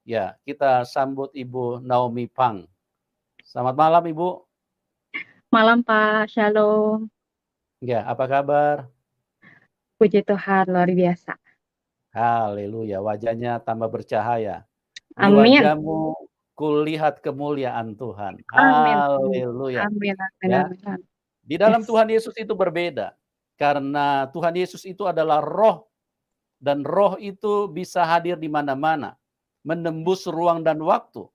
Ya, kita sambut Ibu Naomi Pang. Selamat malam, Ibu. Malam Pak, Shalom. Ya, apa kabar? Puji Tuhan, luar biasa. Haleluya, wajahnya tambah bercahaya. Di Amin. wajahmu kulihat kemuliaan Tuhan. Amin. Haleluya. Amin. Amin. Ya, Amin. di dalam Yes. Tuhan Yesus itu berbeda. Karena Tuhan Yesus itu adalah roh, dan roh itu bisa hadir di mana-mana, menembus ruang dan waktu.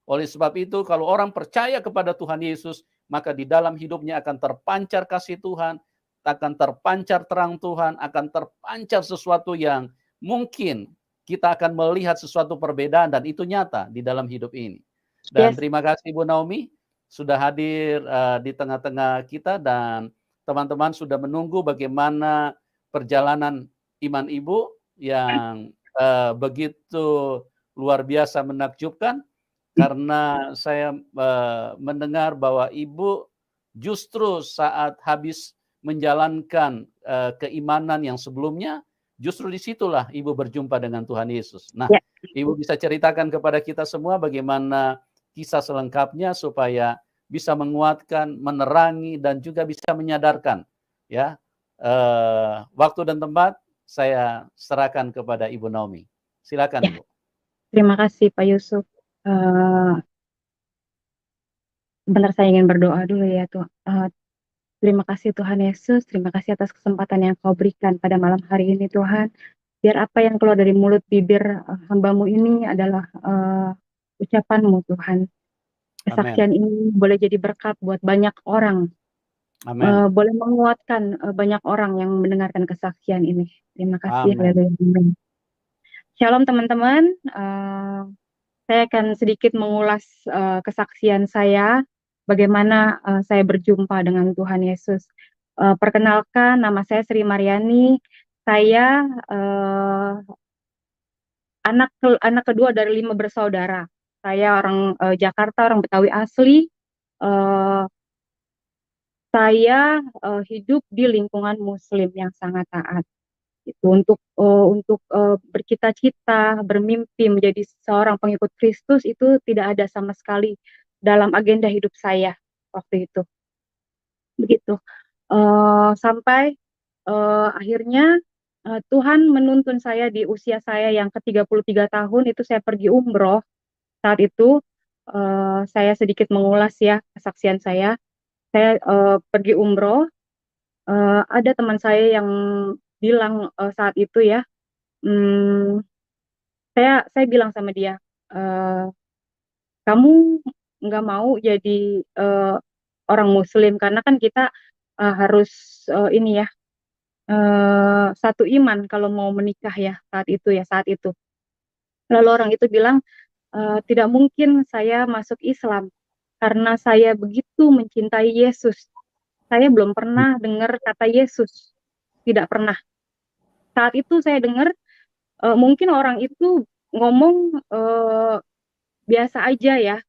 Oleh sebab itu, kalau orang percaya kepada Tuhan Yesus, maka di dalam hidupnya akan terpancar kasih Tuhan, akan terpancar terang Tuhan, akan terpancar sesuatu yang mungkin kita akan melihat sesuatu perbedaan, dan itu nyata di dalam hidup ini. Dan Yes. terima kasih Ibu Naomi sudah hadir di tengah-tengah kita, dan teman-teman sudah menunggu bagaimana perjalanan iman Ibu yang begitu luar biasa menakjubkan. Karena saya mendengar bahwa Ibu justru saat habis menjalankan keimanan yang sebelumnya, justru disitulah Ibu berjumpa dengan Tuhan Yesus. Nah, Ya. Ibu bisa ceritakan kepada kita semua bagaimana kisah selengkapnya supaya bisa menguatkan, menerangi, dan juga bisa menyadarkan. Ya, waktu dan tempat saya serahkan kepada Ibu Naomi. Silakan Ya. Ibu. Terima kasih Pak Yusuf. Bentar saya ingin berdoa dulu ya Tuhan. Terima kasih Tuhan Yesus. Terima kasih atas kesempatan yang Kau berikan pada malam hari ini Tuhan. Biar apa yang keluar dari mulut bibir hamba-Mu ini adalah ucapan-Mu Tuhan. Amin. Kesaksian ini boleh jadi berkat buat banyak orang. Amin. Boleh menguatkan banyak orang yang mendengarkan kesaksian ini. Terima kasih. Amin. Haleluya. Shalom teman-teman. Saya akan sedikit mengulas kesaksian saya, bagaimana saya berjumpa dengan Tuhan Yesus. Perkenalkan, nama saya Sri Mariani. Saya anak kedua dari 5 bersaudara. Saya orang Jakarta, orang Betawi asli. Saya hidup di lingkungan Muslim yang sangat taat. Itu untuk bercita-cita, bermimpi menjadi seorang pengikut Kristus itu tidak ada sama sekali dalam agenda hidup saya waktu itu. Begitu. Sampai akhirnya Tuhan menuntun saya di usia saya yang ke-33 tahun itu saya pergi umroh. Saat itu saya sedikit mengulas ya kesaksian saya. Saya pergi umroh. Ada teman saya yang bilang saat itu ya, saya bilang sama dia, kamu nggak mau jadi orang Muslim karena kan kita harus ini ya satu iman kalau mau menikah ya saat itu. Lalu orang itu bilang tidak mungkin saya masuk Islam karena saya begitu mencintai Yesus. Saya belum pernah dengar kata Yesus, tidak pernah. Saat itu saya dengar mungkin orang itu ngomong biasa aja ya,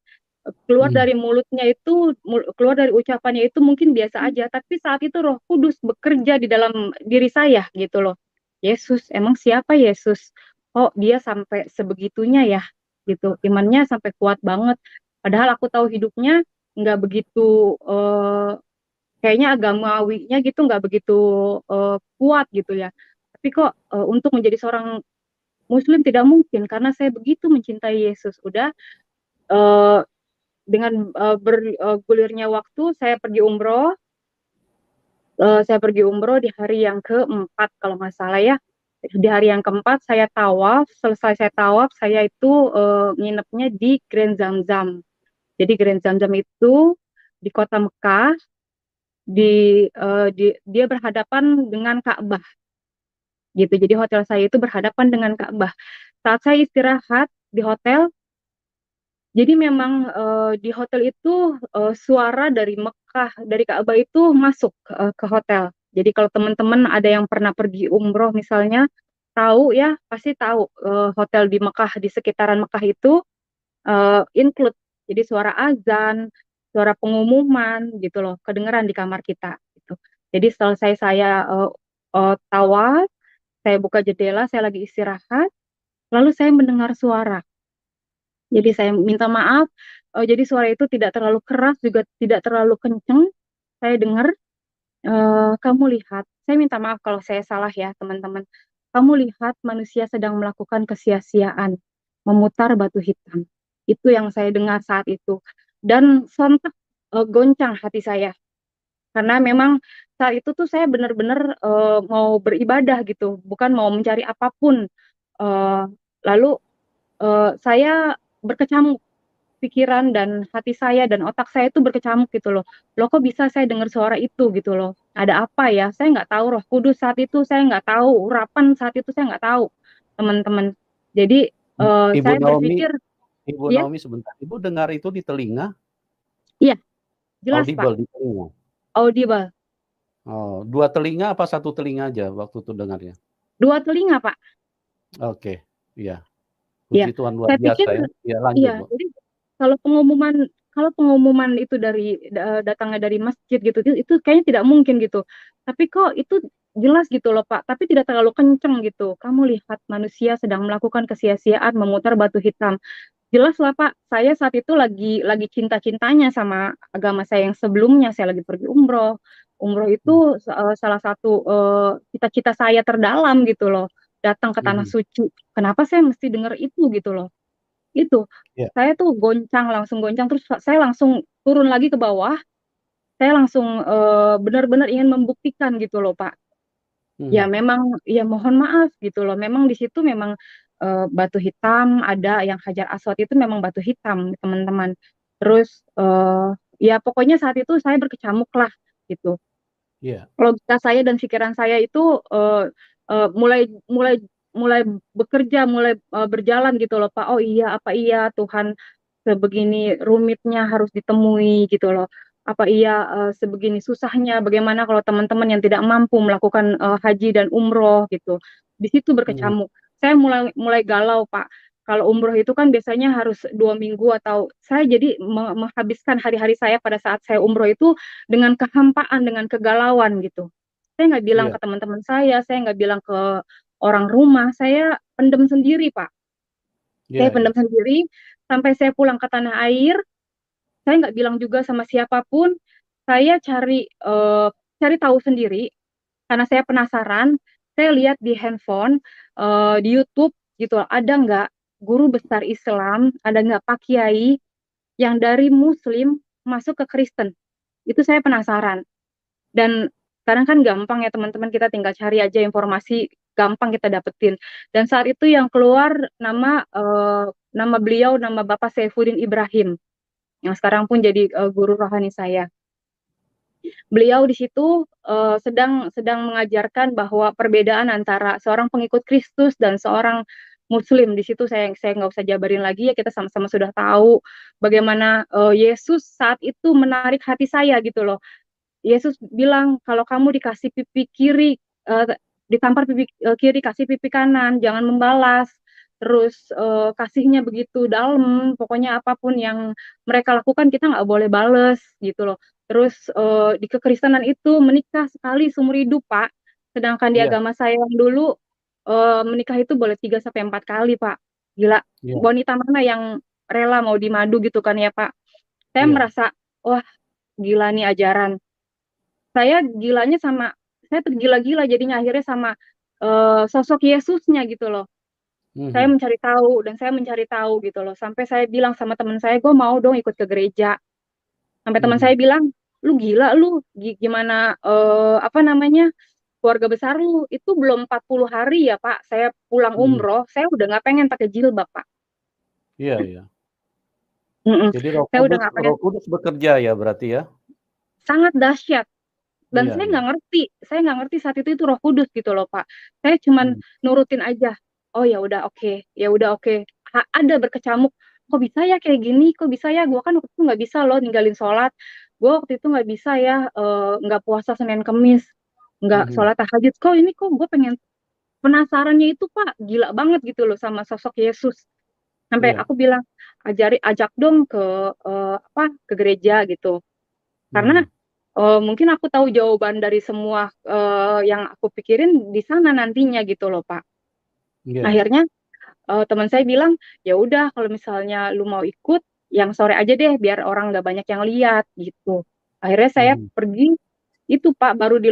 keluar dari mulutnya itu, keluar dari ucapannya itu mungkin biasa aja, tapi saat itu Roh Kudus bekerja di dalam diri saya gitu loh. Yesus, emang siapa Yesus? Oh, dia sampai sebegitunya ya gitu. Imannya sampai kuat banget. Padahal aku tahu hidupnya nggak begitu kayaknya agamawinya gitu nggak begitu kuat gitu ya. Tapi kok untuk menjadi seorang Muslim tidak mungkin karena saya begitu mencintai Yesus. Udah dengan bergulirnya waktu saya pergi umroh. Saya pergi umroh di hari yang keempat kalau nggak salah ya. Di hari yang keempat saya tawaf. Selesai saya tawaf, saya itu nginepnya di Grand Zamzam. Jadi Grand Zamzam itu di kota Mekah. Dia berhadapan dengan Ka'bah gitu. Jadi hotel saya itu berhadapan dengan Ka'bah. Saat saya istirahat di hotel, jadi memang di hotel itu suara dari Mekah, dari Ka'bah itu masuk ke hotel. Jadi kalau teman-teman ada yang pernah pergi umroh misalnya, tahu ya, pasti tahu hotel di Mekah, di sekitaran Mekah itu include. Jadi suara azan, suara pengumuman gitu loh, kedengeran di kamar kita. Gitu. Jadi selesai saya tawaf, saya buka jendela, saya lagi istirahat, lalu saya mendengar suara. Jadi saya minta maaf, jadi suara itu tidak terlalu keras, juga tidak terlalu kenceng, saya dengar, "Kamu lihat," saya minta maaf kalau saya salah ya teman-teman, "kamu lihat manusia sedang melakukan kesia-siaan, memutar batu hitam." Itu yang saya dengar saat itu, dan sontak, goncang hati saya. Karena memang saat itu tuh saya benar-benar, mau beribadah gitu, bukan mau mencari apapun. Lalu, saya berkecamuk, pikiran dan hati saya dan otak saya itu berkecamuk gitu loh. Loh kok bisa saya dengar suara itu gitu loh, ada apa ya? Saya nggak tahu Roh Kudus saat itu, saya nggak tahu urapan saat itu, saya nggak tahu, teman-teman. Jadi, Ibu saya Naomi berpikir Ibu ya, Naomi sebentar, Ibu dengar itu di telinga? iya, jelas Pak, Audible di telinga? audible, Oh, 2 telinga apa 1 telinga aja waktu itu dengarnya? 2 telinga Pak, Oke, iya. iya. Puji Tuhan luar Saya pikir biasa ya. Iya lanjut, iya, Bu. jadi kalau pengumuman itu dari datangnya dari masjid gitu, itu kayaknya tidak mungkin gitu. Tapi kok itu jelas gitu loh, Pak, tapi tidak terlalu kenceng gitu. "Kamu lihat manusia sedang melakukan kesia-siaan memutar batu hitam." Jelas lah, Pak, saya saat itu lagi cinta-cintanya sama agama saya yang sebelumnya, saya lagi pergi umroh. Umroh Mmm, itu salah satu, cita-cita saya terdalam gitu loh, datang ke tanah mhm, suci. Kenapa saya mesti denger itu gitu loh. Itu, iya, saya tuh goncang, langsung goncang, terus saya langsung turun lagi ke bawah, saya langsung, benar-benar ingin membuktikan gitu loh, Pak. Ya mhm, memang, ya mohon maaf gitu loh, memang di situ memang, batu hitam, ada yang Hajar Aswad itu memang batu hitam, teman-teman. Terus, ya pokoknya saat itu saya berkecamuk lah, gitu. iya, Logika saya dan pikiran saya itu, mulai mulai mulai bekerja, mulai, berjalan gitu loh, Pak. Oh iya, apa iya Tuhan sebegini rumitnya harus ditemui gitu loh. Apa iya, sebegini susahnya bagaimana kalau teman-teman yang tidak mampu melakukan, haji dan umroh gitu. Di situ mhm, berkecamuk. Saya mulai mulai galau, Pak. Kalau umroh itu kan biasanya harus 2 minggu atau saya jadi menghabiskan hari-hari saya pada saat saya umroh itu dengan kehampaan, dengan kegalauan gitu. Saya nggak bilang iya, ke teman-teman saya nggak bilang ke orang rumah, saya pendem sendiri, Pak. Saya iya, iya, pendam sendiri, sampai saya pulang ke tanah air, saya nggak bilang juga sama siapa pun, saya cari tahu sendiri, karena saya penasaran, saya lihat di handphone, di YouTube gitu, ada nggak guru besar Islam, ada nggak pak kiai yang dari muslim masuk ke Kristen, itu saya penasaran. Dan sekarang kan gampang ya teman-teman, kita tinggal cari aja informasi, gampang kita dapetin. Dan saat itu yang keluar nama beliau, nama Bapak Saifuddin Ibrahim, yang sekarang pun jadi, guru rohani saya. Beliau di situ, sedang sedang mengajarkan bahwa perbedaan antara seorang pengikut Kristus dan seorang muslim. Di situ saya nggak usah jabarin lagi ya, kita sama-sama sudah tahu bagaimana, Yesus saat itu menarik hati saya gitu loh. Yesus bilang, "Kalau kamu dikasih pipi kiri, ditampar pipi, kiri, kasih pipi kanan, jangan membalas." Terus, kasihnya begitu dalam, pokoknya apapun yang mereka lakukan kita nggak boleh bales, gitu loh. Terus, di kekristenan itu menikah sekali seumur hidup, Pak. Sedangkan di iya, agama saya yang dulu, menikah itu boleh 3 sampai 4 kali, Pak. Gila, iya, wanita mana yang rela mau dimadu gitu kan ya, Pak. Saya iya, merasa, "Wah, gila nih ajaran." Saya tergila-gila jadinya akhirnya sama, sosok Yesusnya gitu loh. mhm, Saya mencari tahu gitu loh, sampai saya bilang sama teman saya, "Gue mau dong ikut ke gereja." Sampai teman mhm, saya bilang, "Lu gila lu, gimana, apa namanya, keluarga besar lu itu belum 40 hari ya, Pak, saya pulang mhm, umroh, saya udah nggak pengen pakai jilbab, Pak." iya, iya. Mhm, Jadi saya udah nggak pengen, Roh Kudus bekerja ya berarti ya? sangat dahsyat. Dan Iya, saya iya, nggak ngerti saat itu Roh Kudus gitu loh, Pak. Saya cuman mmm, nurutin aja, "Oh ya udah oke, ya udah oke." Ada berkecamuk, "Kok bisa ya kayak gini? Kok bisa ya? Gua kan waktu itu nggak bisa loh ninggalin sholat. Gua waktu itu nggak bisa ya, nggak puasa Senin Kemis, nggak mhm, sholat tahajud. Kok ini kok gue pengen." Penasarannya itu, Pak, gila banget gitu loh sama sosok Yesus. Sampai iya, aku bilang, ajak dong ke, ke gereja gitu. Karena, mhm, mungkin aku tahu jawaban dari semua, yang aku pikirin di sana nantinya gitu loh, Pak. iya, Akhirnya, teman saya bilang, "Ya udah kalau misalnya lu mau ikut, yang sore aja deh biar orang nggak banyak yang lihat," gitu. Akhirnya saya Mhm. pergi, itu Pak, baru di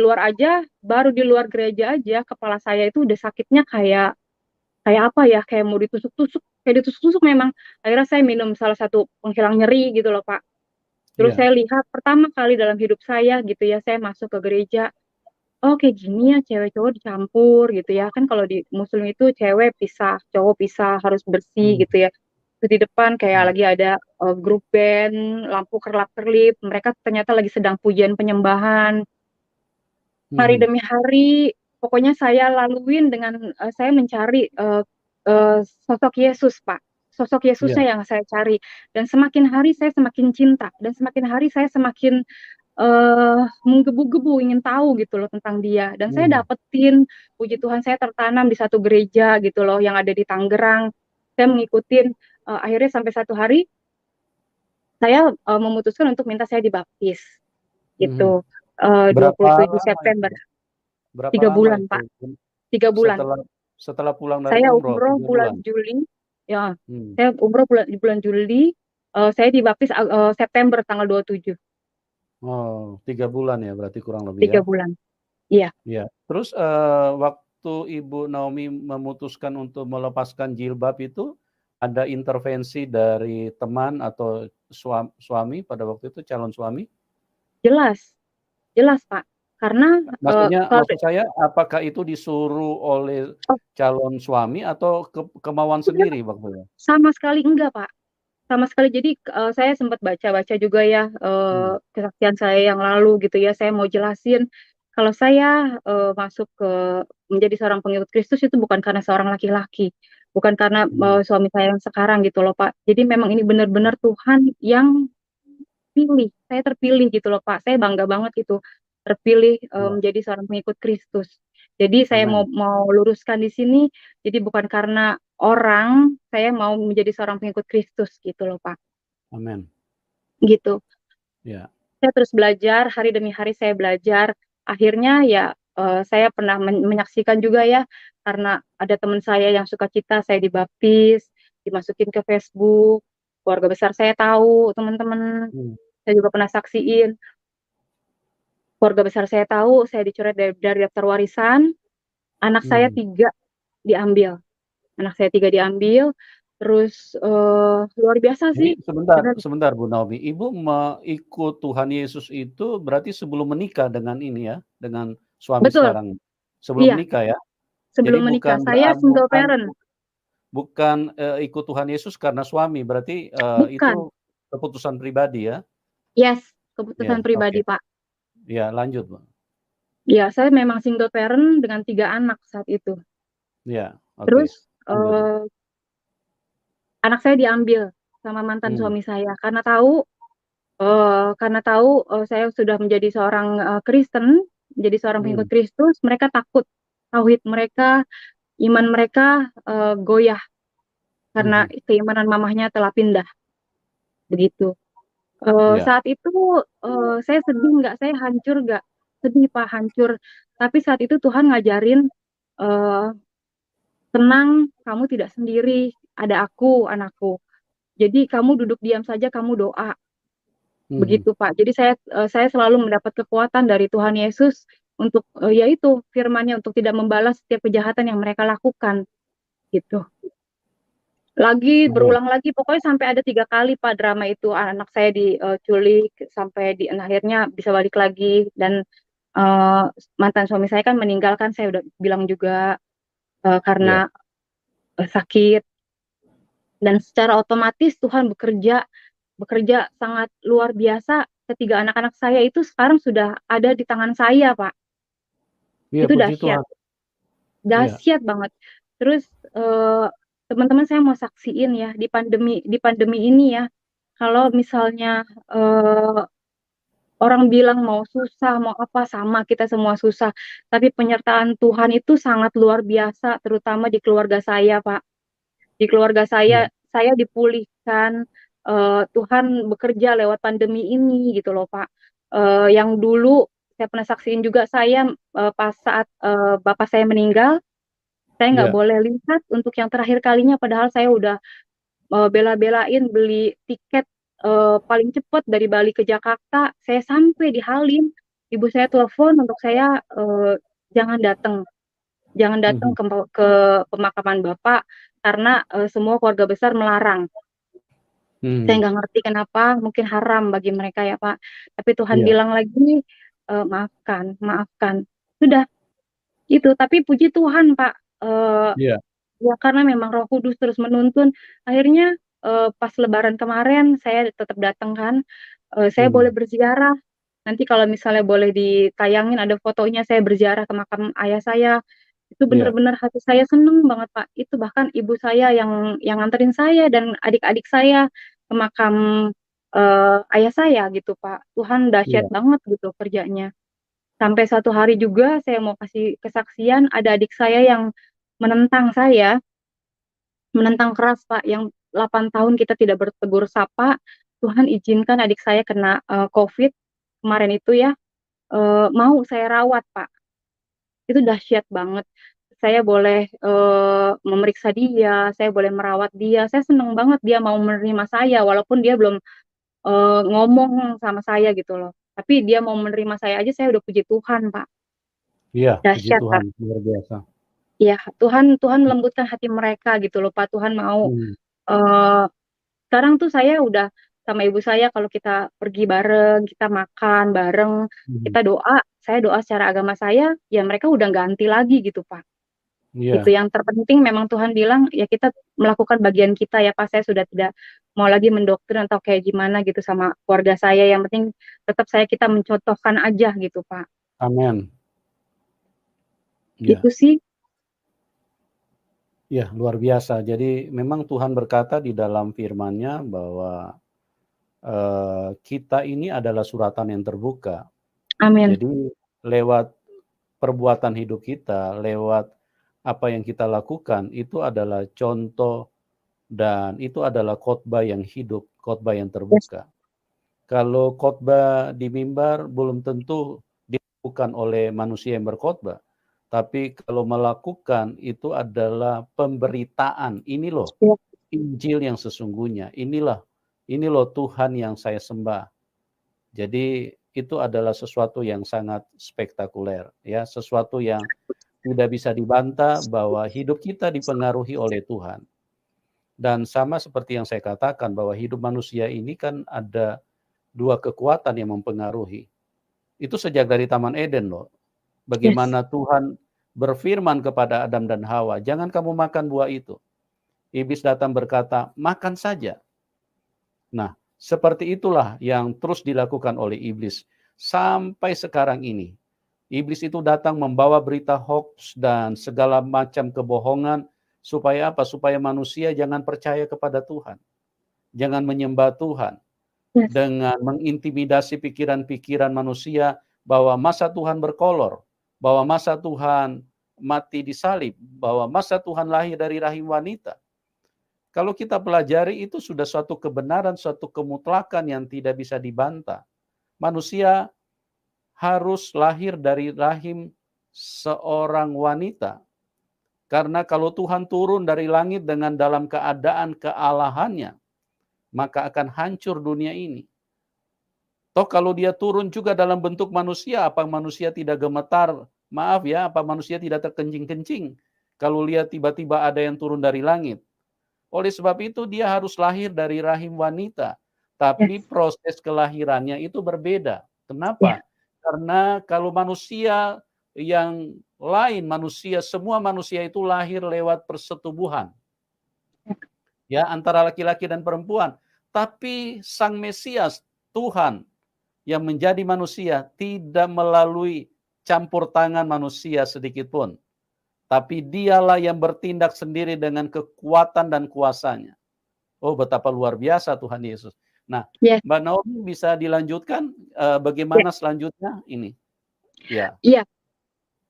luar gereja aja, kepala saya itu udah sakitnya kayak kayak apa ya, kayak mau ditusuk-tusuk, kayak ditusuk-tusuk memang. Akhirnya saya minum salah satu penghilang nyeri gitu loh, Pak. Terus Iya. saya lihat pertama kali dalam hidup saya gitu ya, saya masuk ke gereja, oh kayak gini ya cewek cowok dicampur gitu ya. Kan kalau di muslim itu cewek pisah, cowok pisah, harus bersih Mhm. gitu ya. Terus di depan kayak Mhm. lagi ada grup band, lampu kerlap-kerlip, mereka ternyata lagi sedang pujian penyembahan. Hari Mhm. demi hari, pokoknya saya laluin dengan saya mencari sosok Yesus, Pak. Sosok Iya. Yesusnya yang saya cari. Dan semakin hari saya semakin cinta, dan semakin hari saya semakin menggebu-gebu ingin tahu gitu loh tentang dia. Dan saya Mhm. dapetin, puji Tuhan saya tertanam di satu gereja gitu loh yang ada di Tangerang. Saya mengikutin, akhirnya sampai satu hari saya memutuskan untuk minta saya dibaptis Mhm. gitu. Berapa 27 lama itu? September, Berapa 3 lama bulan itu? Pak, 3 bulan. Setelah setelah pulang dari Saya umroh umroh 3 bulan bulan? Juli, ya, Hmm. saya umroh di bulan Juli, saya dibaptis September tanggal 27, Oh, 3 bulan ya berarti kurang lebih ya? 3 bulan. Iya, Iya. Terus, waktu Ibu Naomi memutuskan untuk melepaskan jilbab itu, ada intervensi dari teman atau suami pada waktu itu, calon suami? jelas jelas Pak. Karena, Maksudnya kalau maksud saya apakah itu disuruh oleh oh, calon suami atau kemauan enggak, sendiri waktu itu? sama sekali enggak Pak, sama sekali. Jadi, saya sempat baca-baca juga ya, Hmm. kesaksian saya yang lalu gitu ya, saya mau jelasin kalau saya, masuk menjadi seorang pengikut Kristus itu bukan karena seorang laki-laki, bukan karena, Mhm. suami saya yang sekarang gitu loh, Pak. Jadi memang ini benar-benar Tuhan yang pilih, saya terpilih gitu loh, Pak. Saya bangga banget itu, terpilih, Iya. menjadi seorang pengikut Kristus. Jadi saya mau Amin. mau luruskan di sini, jadi bukan karena orang, saya mau menjadi seorang pengikut Kristus gitu loh, Pak, Amin. gitu. Iya. Saya terus belajar, hari demi hari saya belajar, akhirnya ya, saya pernah menyaksikan juga ya, karena ada teman saya yang sukacita saya dibaptis, dimasukin ke Facebook, keluarga besar saya tahu, teman-teman, Mmm. saya juga pernah saksiin. Keluarga besar saya tahu, saya dicoret dari daftar warisan, anak saya Mhm. 3 diambil, anak saya 3 diambil, terus, luar biasa Ini sih, sebentar bener. sebentar Bu Naomi, Ibu ikut Tuhan Yesus itu berarti sebelum menikah dengan ini ya, dengan suami Betul, sekarang? Sebelum iya, menikah ya? Jadi sebelum menikah, saya single parent. bukan, ikut Tuhan Yesus karena suami, berarti, Bukan, itu keputusan pribadi ya? yes, Iya, keputusan oke. pribadi, Pak. Iya, lanjut, Bu. Ya, saya memang single parent dengan 3 anak saat itu. Iya, oke. Terus, Lanjut, Bu. anak saya diambil sama mantan Mmm. suami saya karena tahu, saya sudah menjadi seorang, Kristen, menjadi seorang pengikut Mmm. Kristus, mereka takut tauhid mereka, iman mereka, goyah karena Mhm. keimanan mamahnya telah pindah, begitu. Iya. Saat itu, saya sedih nggak? Saya hancur nggak? Sedih, Pak, hancur. Tapi saat itu Tuhan ngajarin, eee, "Tenang, kamu tidak sendiri, ada aku, anakku. Jadi kamu duduk diam saja, kamu doa." Mhm. Begitu, Pak. Jadi saya selalu mendapat kekuatan dari Tuhan Yesus untuk, ya itu firman-Nya untuk tidak membalas setiap kejahatan yang mereka lakukan, gitu. Lagi, Amin. berulang lagi, pokoknya sampai ada 3 kali, Pak, drama itu. Anak saya diculik, sampai akhirnya bisa balik lagi dan, eee, mantan suami saya kan meninggal kan, saya udah bilang juga, Iya. karena, sakit, dan secara otomatis Tuhan bekerja bekerja sangat luar biasa, ketiga anak-anak saya itu sekarang sudah ada di tangan saya, Pak. Iya, Itu puji dahsyat, Tuhan. Iya. dahsyat banget. Terus, teman-teman saya mau saksiin ya, di pandemi ini ya, kalau misalnya, orang bilang mau susah, mau apa, sama kita semua susah, tapi penyertaan Tuhan itu sangat luar biasa, terutama di keluarga saya, Pak. Di keluarga Iya. saya dipulihkan, Tuhan bekerja lewat pandemi ini gitu loh, Pak. Yang dulu saya pernah saksiin juga, saya, pas saat, bapak saya meninggal, Saya nggak Iya. boleh lihat untuk yang terakhir kalinya, padahal saya udah bela-belain beli tiket paling cepat dari Bali ke Jakarta. Saya sampai di Halim, ibu saya telepon untuk saya jangan datang, jangan datang Mhm. ke pemakaman Bapak karena semua keluarga besar melarang. Saya Mhm. nggak ngerti kenapa, mungkin haram bagi mereka ya Pak. Tapi Tuhan Iya. bilang lagi, maafkan, maafkan. Sudah itu. Tapi puji Tuhan Pak, Iya. ya karena memang Roh Kudus terus menuntun. Akhirnya pas Lebaran kemarin saya tetap datang kan. Saya boleh Mhm. berziarah. Nanti kalau misalnya boleh ditayangin ada fotonya saya berziarah ke makam ayah saya. Itu Iya. benar-benar hati saya seneng banget Pak. Itu bahkan ibu saya yang nganterin saya dan adik-adik saya ke makam ayah saya gitu Pak. Tuhan dahsyat Iya. banget gitu kerjanya. Sampai suatu hari juga saya mau kasih kesaksian, ada adik saya yang menentang saya, menentang keras Pak, yang 8 tahun kita tidak bertegur sapa. Tuhan izinkan adik saya kena COVID kemarin itu ya, mau saya rawat Pak. Itu dahsyat banget. Saya boleh memeriksa dia, saya boleh merawat dia. Saya seneng banget dia mau menerima saya, walaupun dia belum ngomong sama saya gitu loh. Tapi dia mau menerima saya aja saya udah puji Tuhan Pak. Iya, puji Dahsyat Tuhan, Pak. luar biasa. Iya, Tuhan Tuhan lembutkan hati mereka gitu loh Pak. Tuhan mau Mhm. eee, sekarang tuh saya udah sama ibu saya kalau kita pergi bareng, kita makan bareng, Mhm. kita doa, saya doa secara agama saya, ya mereka udah nggak anti lagi gitu Pak. Gitu, Iya. yang terpenting memang Tuhan bilang, ya kita melakukan bagian kita ya Pak, saya sudah tidak mau lagi mendoktrin atau kayak gimana gitu sama keluarga saya, yang penting tetap kita mencontohkan aja gitu Pak. Amin. Gitu Iya. sih. Iya, luar biasa. Jadi memang Tuhan berkata di dalam firman-Nya bahwa, kita ini adalah suratan yang terbuka. Amin. Jadi lewat perbuatan hidup kita, lewat apa yang kita lakukan, itu adalah contoh dan itu adalah khotbah yang hidup, khotbah yang Yes, terbuka. Kalau khotbah di mimbar belum tentu dilakukan oleh manusia yang berkhotbah, tapi kalau melakukan itu adalah pemberitaan, "Ini loh iya, Injil yang sesungguhnya, ini loh Tuhan yang saya sembah." Jadi itu adalah sesuatu yang sangat spektakuler ya, sesuatu yang tidak bisa dibantah bahwa hidup kita dipengaruhi oleh Tuhan. Dan sama seperti yang saya katakan bahwa hidup manusia ini kan ada 2 kekuatan yang mempengaruhi. Itu sejak dari Taman Eden loh. yes, Bagaimana Tuhan berfirman kepada Adam dan Hawa, "Jangan kamu makan buah itu." Iblis datang berkata, "Makan saja." Nah, seperti itulah yang terus dilakukan oleh iblis sampai sekarang ini. Iblis itu datang membawa berita hoaks dan segala macam kebohongan supaya apa? Supaya manusia jangan percaya kepada Tuhan, jangan menyembah Tuhan. yes, Dengan mengintimidasi pikiran-pikiran manusia bahwa masa Tuhan berkolor, bahwa masa Tuhan mati disalib, bahwa masa Tuhan lahir dari rahim wanita. Kalau kita pelajari itu sudah suatu kebenaran, suatu kemutlakan yang tidak bisa dibantah. Manusia harus lahir dari rahim seorang wanita. Karena kalau Tuhan turun dari langit dengan dalam keadaan kealahannya, maka akan hancur dunia ini. Toh kalau dia turun juga dalam bentuk manusia, apa manusia tidak gemetar? Maaf ya, apa manusia tidak terkencing-kencing kalau lihat tiba-tiba ada yang turun dari langit? Oleh sebab itu dia harus lahir dari rahim wanita, tapi yes, proses kelahirannya itu berbeda. iya, Kenapa? Karena kalau manusia yang lain, semua manusia itu lahir lewat persetubuhan, iya, ya antara laki-laki dan perempuan. Tapi Sang Mesias, Tuhan yang menjadi manusia tidak melalui campur tangan manusia sedikit pun. Tapi dialah yang bertindak sendiri dengan kekuatan dan kuasanya. Oh, betapa luar biasa Tuhan Yesus. Nah, iya, Mbak Naomi bisa dilanjutkan, iya, bagaimana selanjutnya ini? Ya, iya.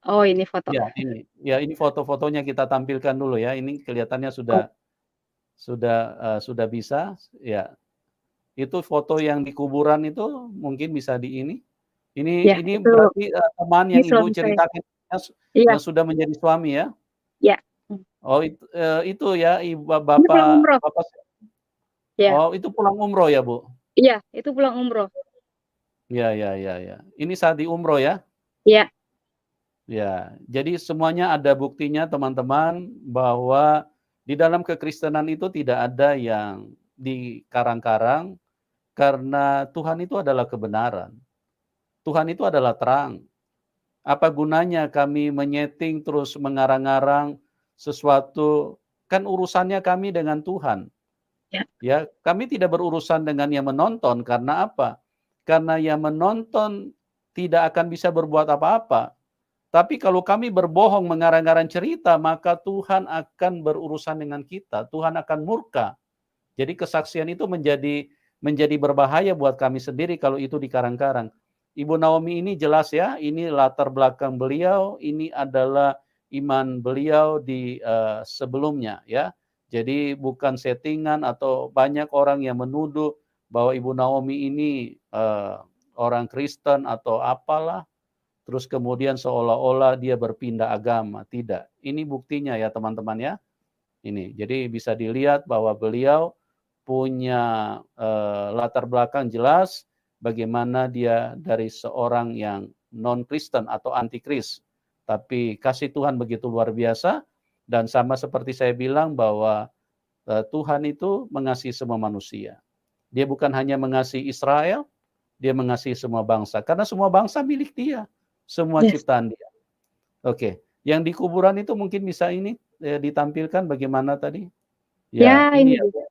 Oh ini foto. ya ini. Ya ini foto-fotonya kita tampilkan dulu ya. Ini kelihatannya Oh, sudah bisa, ya. Itu foto yang di kuburan itu mungkin bisa di ini. ya Ini itu berarti, teman ini yang Ibu suami saya. ceritakan Iya, yang sudah menjadi suami ya? iya, Mhm. Oh itu ya Ini pulang Bapak umroh. Bapak Iya. oh itu pulang umroh ya, Bu? Iya, itu pulang umroh. Ya ya ya ya. Ini saat di umroh ya? Iya. Ya, jadi semuanya ada buktinya teman-teman bahwa di dalam kekristenan itu tidak ada yang dikarang-karang karena Tuhan itu adalah kebenaran. Tuhan itu adalah terang. Apa gunanya kami menyeting terus mengarang-arang sesuatu, kan urusannya kami dengan Tuhan. Ya. Ya, kami tidak berurusan dengan yang menonton karena apa? Karena yang menonton tidak akan bisa berbuat apa-apa. Tapi kalau kami berbohong mengarang-arang cerita, maka Tuhan akan berurusan dengan kita, Tuhan akan murka. Jadi kesaksian itu menjadi berbahaya buat kami sendiri kalau itu dikarang-karang. Ibu Naomi ini jelas ya, ini latar belakang beliau, ini adalah iman beliau di sebelumnya ya. Jadi bukan settingan atau banyak orang yang menuduh bahwa Ibu Naomi ini orang Kristen atau apalah, terus kemudian seolah-olah dia berpindah agama, tidak. Ini buktinya ya teman-teman ya. Ini, jadi bisa dilihat bahwa beliau punya, latar belakang jelas bagaimana dia dari seorang yang non-Kristen atau antikris. Tapi kasih Tuhan begitu luar biasa dan sama seperti saya bilang bahwa, Tuhan itu mengasihi semua manusia. Dia bukan hanya mengasihi Israel, dia mengasihi semua bangsa, karena semua bangsa milik dia, semua Yes. ciptaan dia. Oke, yang di kuburan itu mungkin bisa ini, ditampilkan bagaimana tadi? Ya, Ya, ini ini ya, Bu. Bu.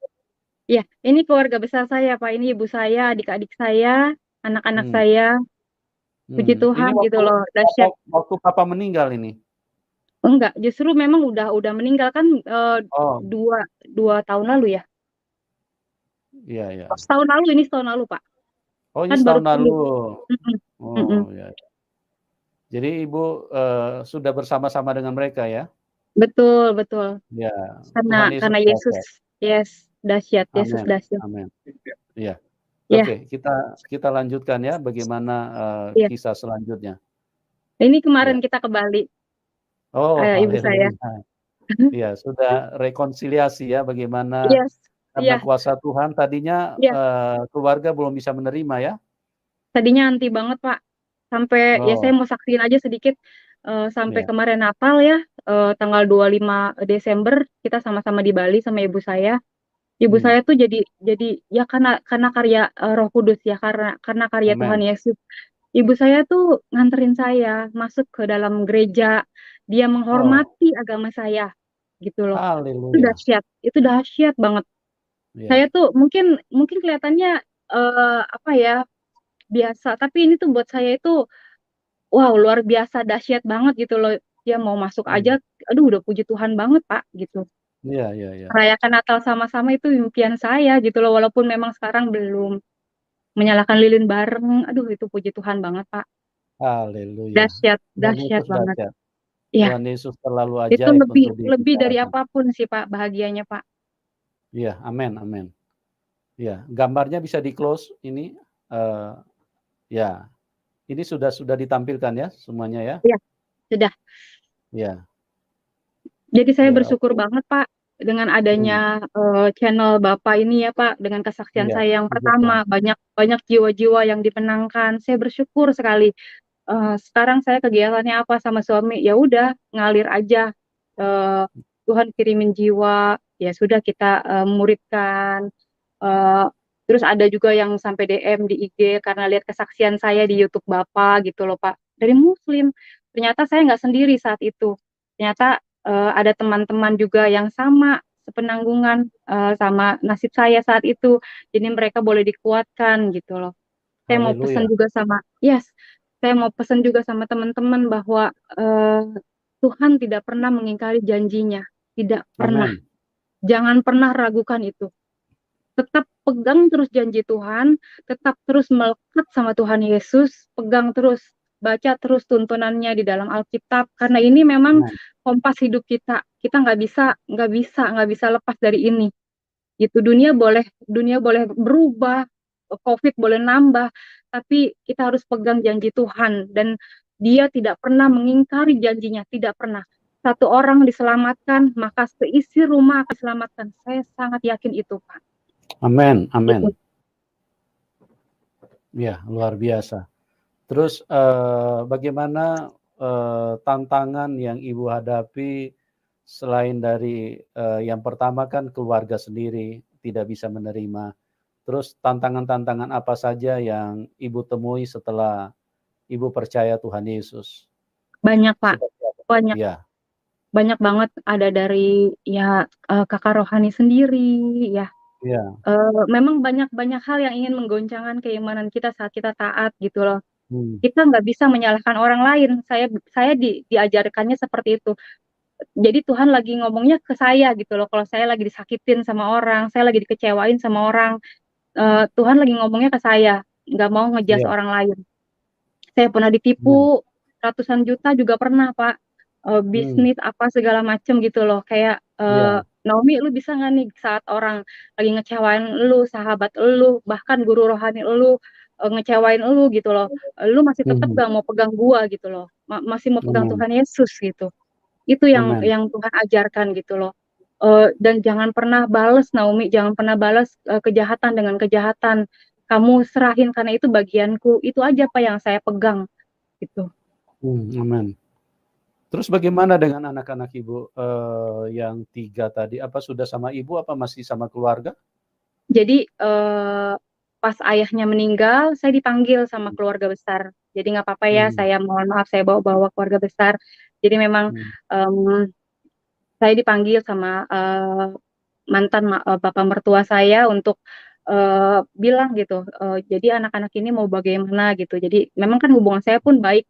Ya, ini keluarga besar saya, Pak. Ini ibu saya, adik-adik saya, anak-anak Mmm, saya. Puji ini Tuhan gitu waktu loh, waktu dahsyat. waktu Papa meninggal ini? Enggak, justru memang udah meninggal kan, Oh, 2 tahun lalu ya? iya iya. Setahun lalu, Pak. Oh, ini Kan baru setahun lalu. pulih. Mhm, mhm. Oh, ya. Jadi Ibu, sudah bersama-sama dengan mereka ya? Betul, betul. Ya, Tuhan Yesus Karena Yesus, dahsyat. yes, dahsyat, Yesus Amin dahsyat. amin. Iya. Ya, Oke, kita kita lanjutkan ya bagaimana, iya. kisah selanjutnya. Ini Ya. kemarin kita ke Bali, Oh, ibu saya. haleluya. Iya, sudah rekonsiliasi ya bagaimana Yes, karena iya, kuasa Tuhan tadinya, iya. keluarga belum bisa menerima ya? Tadinya anti banget, Pak. Sampai ya saya Oh, mau saksiin aja sedikit, sampai iya, kemarin Natal ya, tanggal 25 Desember kita sama-sama di Bali sama ibu saya. Ibu mmm, saya tuh jadi ya karena karya, Roh Kudus ya, karena karya Tuhan amin. Yesus. Ibu saya tuh nganterin saya masuk ke dalam gereja, dia Oh, menghormati agama saya, gitu loh. haleluya. Itu dahsyat banget. Iya, Saya tuh mungkin mungkin kelihatannya, apa ya, biasa, tapi ini tuh buat saya itu, wow, luar biasa dahsyat banget gitu loh. Dia mau masuk mmm, aja, aduh udah puji Tuhan banget, Pak, gitu. iya iya iya. Merayakan Natal sama-sama itu impian saya gitu loh, walaupun memang sekarang belum menyalakan lilin bareng, aduh itu puji Tuhan banget, Pak. Haleluya. Dahsyat Tuhan dahsyat Yesus banget. dahsyat. Iya, Tuhan Yesus terlalu itu ajaib lebih untuk lebih dari dibicarakan. apapun sih, Pak, bahagianya, Pak. Iya, amin amin. Iya, gambarnya bisa di-close ini, eee, ya, ini sudah ditampilkan ya semuanya ya? Iya, sudah. Iya Jadi saya iya, bersyukur oke. banget, Pak, dengan Mmm, adanya, channel Bapak ini ya, Pak, dengan kesaksian iya, saya yang puji Tuhan. pertama, banyak banyak jiwa-jiwa yang dimenangkan. Saya bersyukur sekali. Sekarang saya kegiatannya apa sama suami, ya udah ngalir aja, eee, Tuhan kirimin jiwa, ya sudah kita, muridkan, eee, terus ada juga yang sampai DM di IG karena lihat kesaksian saya di YouTube Bapak gitu loh, Pak, dari muslim. Ternyata saya nggak sendiri saat itu, ternyata, ada teman-teman juga yang sama sepenanggungan, sama nasib saya saat itu, jadi mereka boleh dikuatkan gitu loh. Saya mau pesan Haleluya. juga sama yes, saya mau pesan juga sama teman-teman bahwa, Tuhan tidak pernah mengingkari janjinya, tidak pernah. Amin. Jangan pernah ragukan itu. Tetap pegang terus janji Tuhan, tetap terus melekat sama Tuhan Yesus, pegang terus, baca terus tuntunannya di dalam Alkitab, karena ini memang Amin. kompas hidup kita. Kita nggak bisa lepas dari ini. Gitu, dunia boleh berubah, Covid boleh nambah, tapi kita harus pegang janji Tuhan dan Dia tidak pernah mengingkari janjinya, tidak pernah. satu orang diselamatkan, maka seisi rumah akan diselamatkan. Saya sangat yakin itu, Pak. Amin, Itu. amin. Ya, luar biasa. Terus bagaimana tantangan yang Ibu hadapi selain dari yang pertama kan keluarga sendiri tidak bisa menerima. Terus tantangan-tantangan apa saja yang Ibu temui setelah Ibu percaya Tuhan Yesus? Banyak, Pak. Seperti apa? Banyak. Iya, Banyak banget, ada dari ya kakak rohani sendiri ya. iya. Memang banyak hal yang ingin menggoncangkan keimanan kita saat kita taat gitu loh. Hmm, Kita nggak bisa menyalahkan orang lain. Saya diajarkannya seperti itu. Jadi Tuhan lagi ngomongnya ke saya gitu loh. Kalau saya lagi disakitin sama orang, saya lagi dikecewain sama orang, Tuhan lagi ngomongnya ke saya, nggak mau ngejas iya, orang lain. Saya pernah iya. ditipu ratusan juta juga pernah, Pak. Hmm, Bisnis apa segala macem gitu loh. Kayak iya. Naomi, lu bisa nggak nih saat orang lagi ngecewain lu, sahabat lu, bahkan guru rohani lu ngecewain lu gitu loh. Lu masih tetap Mhm. gak mau pegang gua gitu loh. Masih mau pegang Amin, Tuhan Yesus gitu. Itu amin. yang Tuhan ajarkan gitu loh. Dan jangan pernah bales, Naomi, jangan pernah balas kejahatan dengan kejahatan. Kamu serahin karena itu bagianku. Itu aja Pak yang saya pegang gitu. Amin. Terus bagaimana dengan anak-anak Ibu, yang 3 tadi? Apa sudah sama Ibu, apa masih sama keluarga? Jadi pas ayahnya meninggal, saya dipanggil sama keluarga besar. Jadi nggak apa-apa ya, Mhm, saya mohon maaf saya bawa-bawa keluarga besar. Jadi memang mhm, um, saya dipanggil sama mantan bapak mertua saya untuk bilang gitu. Jadi anak-anak ini mau bagaimana gitu. Jadi memang kan hubungan saya pun baik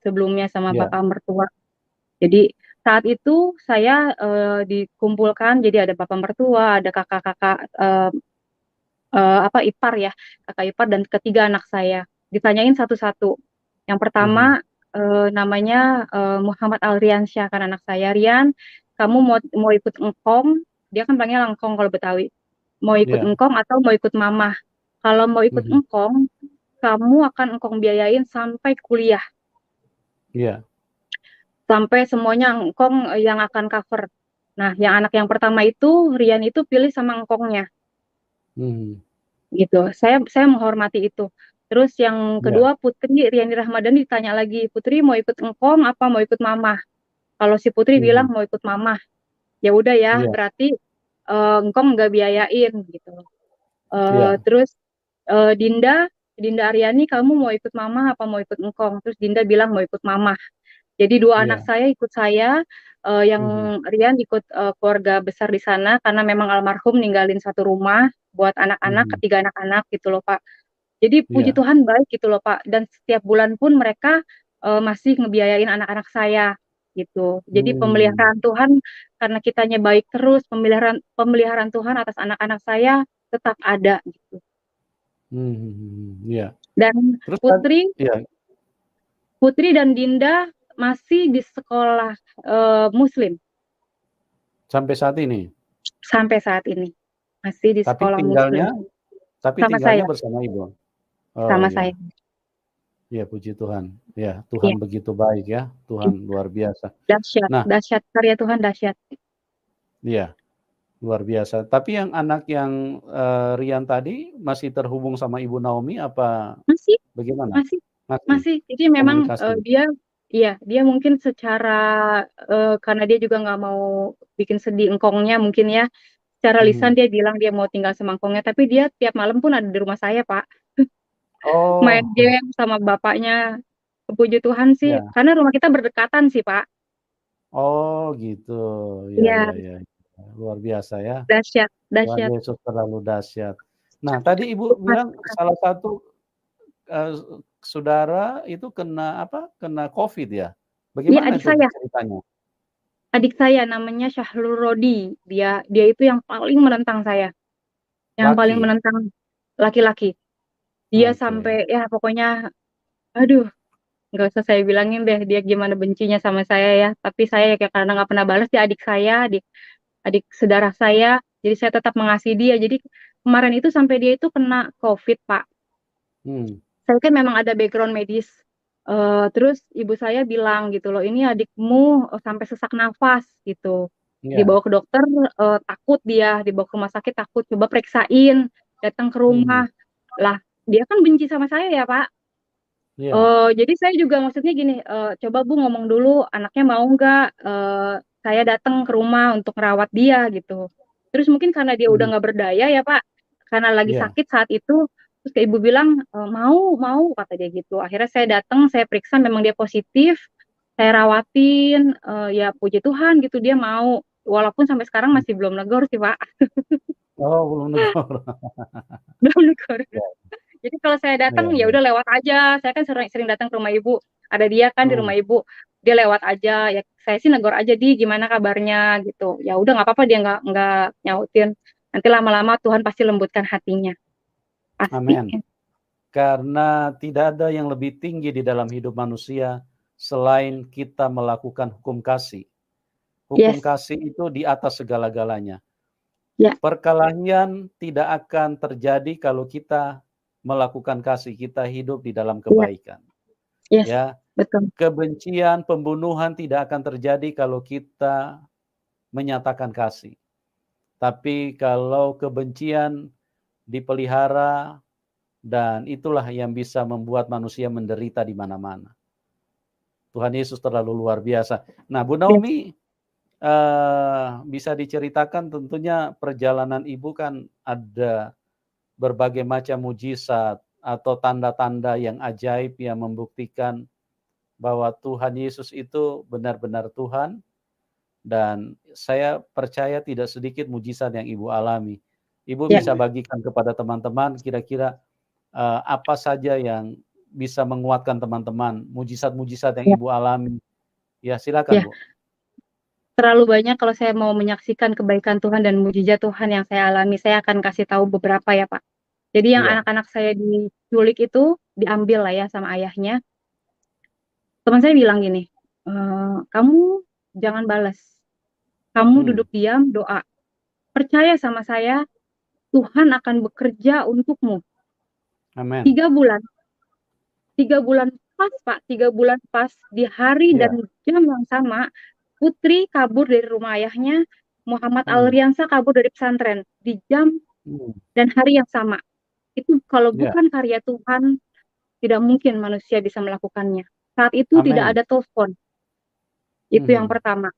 sebelumnya sama iya, bapak mertua. Jadi saat itu saya dikumpulkan. Jadi ada bapak mertua, ada kakak-kakak apa ipar ya, kakak ipar dan ketiga anak saya. Ditanyain satu-satu. Yang mhm, pertama namanya Muhammad Alriansyah kan anak saya. Rian, kamu mau ikut engkong? Dia kan panggil engkong kalau Betawi. Mau ikut iya, engkong atau mau ikut mamah? Kalau mau ikut mhm, engkong, kamu akan engkong biayain sampai kuliah, iya, sampai semuanya engkong yang akan cover. Nah, yang anak yang pertama itu Rian itu pilih sama engkongnya. mhm, Gitu. Saya menghormati itu. Terus yang iya, kedua Putri Riani Ramadhani ditanya lagi, Putri mau ikut engkong apa mau ikut mamah? Kalau si Putri bilang mhm, mau ikut mamah, ya udah ya, iya, berarti engkong nggak biayain gitu. iya, Terus Dinda, Dinda Aryani, kamu mau ikut mamah apa mau ikut engkong? Terus Dinda bilang mau ikut mamah. Jadi dua anak iya, saya ikut saya, yang mhm, Rian ikut keluarga besar di sana karena memang almarhum ninggalin satu rumah buat anak-anak, mhm, ketiga anak-anak gitu loh Pak. Jadi puji iya, Tuhan baik gitu loh Pak. Dan setiap bulan pun mereka masih ngebiayain anak-anak saya gitu. Jadi mmm, pemeliharaan Tuhan karena kitanya baik terus, pemeliharaan pemeliharaan Tuhan atas anak-anak saya tetap ada gitu. iya. Dan Terus kan Putri, iya, Putri dan Dinda masih di sekolah Muslim sampai saat ini? sampai saat ini. Masih di Tapi sekolah Muslim tinggalnya tapi sama tinggalnya saya, bersama Ibu? Oh, sama saya. iya. Iya, puji Tuhan. Ya, Iya, Tuhan begitu baik ya, Tuhan luar biasa. dahsyat, Nah, dahsyat karya Tuhan dahsyat. iya, luar biasa. Tapi yang anak yang, Rian tadi masih terhubung sama Ibu Naomi apa Masih bagaimana? Masih Masih? masih. Jadi memang, Komunikasi? dia iya, dia mungkin secara, karena dia juga nggak mau bikin sedih engkongnya mungkin ya, secara lisan Mhm. dia bilang dia mau tinggal sama engkongnya, tapi dia tiap malam pun ada di rumah saya, Pak. Main Oh, game sama bapaknya. Puji Tuhan sih, ya. karena rumah kita berdekatan sih, Pak. Oh, gitu. Ya, Iya, ya, ya, ya. Luar biasa ya. dahsyat Tuhan dahsyat. Yesus terlalu dahsyat. Nah, tadi Ibu bilang salah satu, eee, saudara itu kena apa, kena Covid ya? Iya, Bagaimana adik itu saya. ceritanya? Adik saya namanya Syahrul Rodi. Dia dia itu yang paling menentang saya, yang paling Laki? menentang laki-laki. Dia Oke. sampai ya pokoknya aduh, nggak usah saya bilangin deh dia gimana bencinya sama saya ya. Tapi saya ya karena nggak pernah balas dia adik saya, adik adik saudara saya, jadi saya tetap mengasihi dia. Jadi kemarin itu sampai dia itu kena COVID, Pak. Mmm, Saya kan memang ada background medis. Terus ibu saya bilang gitu loh, "Ini adikmu, sampai sesak nafas," gitu. Iya. Dibawa ke dokter, takut dia, dibawa ke rumah sakit takut, coba periksain, datang ke Mhm. rumah. Lah, dia kan benci sama saya ya, Pak. Iya. Jadi saya juga maksudnya gini, "Coba Bu ngomong dulu, anaknya mau nggak, saya datang ke rumah untuk ngerawat dia," gitu. Terus mungkin karena dia udah Mhm. nggak berdaya ya, Pak, karena lagi Iya. sakit saat itu, terus kayak ibu bilang, "Mau mau," kata dia gitu. Akhirnya saya datang, saya periksa memang dia positif, saya rawatin, ya puji Tuhan gitu dia mau, walaupun sampai sekarang Mmm. masih belum negor sih, Pak. Oh, belum negor. Belum negor. Ya. Jadi kalau saya Iya datang, ya iya. udah lewat aja, saya kan sering sering datang ke rumah ibu, ada dia kan di Mmm. rumah ibu, dia lewat aja, ya saya sih negor aja, "Di, gimana kabarnya?" Gitu. Ya udah nggak apa-apa dia nggak nyautin, nanti lama-lama Tuhan pasti lembutkan hatinya, pasti. Amin. Karena tidak ada yang lebih tinggi di dalam hidup manusia selain kita melakukan hukum kasih. Hukum Yes, kasih itu di atas segala-galanya. ya Perkelahian tidak akan terjadi kalau kita melakukan kasih, kita hidup di dalam iya, kebaikan, yes, ya. betul, Kebencian, pembunuhan tidak akan terjadi kalau kita menyatakan kasih. Tapi kalau kebencian dipelihara dan itulah yang bisa membuat manusia menderita di mana-mana. Tuhan Yesus terlalu luar biasa. Nah, Bu yes, Naomi, bisa diceritakan tentunya perjalanan Ibu kan ada berbagai macam mujizat atau tanda-tanda yang ajaib yang membuktikan bahwa Tuhan Yesus itu benar-benar Tuhan dan saya percaya tidak sedikit mujizat yang Ibu alami. Ibu ya, bisa bagikan kepada teman-teman kira-kira, apa saja yang bisa menguatkan teman-teman, mujizat-mujizat yang ya, Ibu alami? Ya silakan ya. Bu. Terlalu banyak kalau saya mau menyaksikan kebaikan Tuhan dan mujizat Tuhan yang saya alami, saya akan kasih tahu beberapa ya, Pak. Jadi yang Iya. anak-anak saya diculik itu, diambil lah ya sama ayahnya. Teman saya bilang gini, "Kamu jangan balas, kamu Mmm. duduk diam, doa. Percaya sama saya, Tuhan akan bekerja untukmu." Amin. 3 bulan, 3 bulan pas, Pak, 3 bulan pas, di hari dan Iya. jam yang sama, Putri kabur dari rumah ayahnya, Muhammad Mmm. Alriansa kabur dari pesantren, di jam Mmm. dan hari yang sama. Itu kalau Iya. bukan karya Tuhan, tidak mungkin manusia bisa melakukannya. Saat itu tidak Amin. ada telepon, itu yang Mhm. pertama.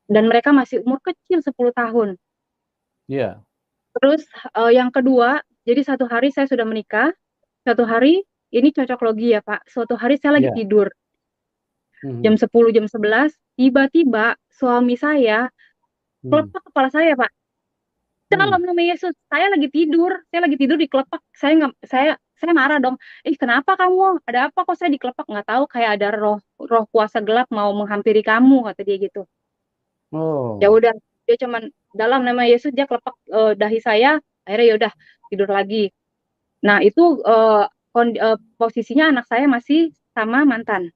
Dan mereka masih umur kecil 10 tahun. Iya. Terus, yang kedua, jadi satu hari saya sudah menikah, satu hari ini cocok logi ya, Pak, suatu hari saya lagi Iya. tidur, jam Mhm. 10, jam 11, tiba-tiba suami saya Mmm. kelepak kepala saya, Pak. Mmm. Dalam nama Yesus, saya lagi tidur dikelepak, saya marah dong, "Ih, kenapa kamu? Ada apa kok saya dikelepak?" "Nggak tahu, kayak ada roh roh kuasa gelap mau menghampiri kamu," kata dia gitu. Ya Oh. udah, dia cuman dalam nama Yesus dia kelepak, dahi saya, akhirnya ya udah tidur lagi. Nah itu, posisinya anak saya masih sama mantan,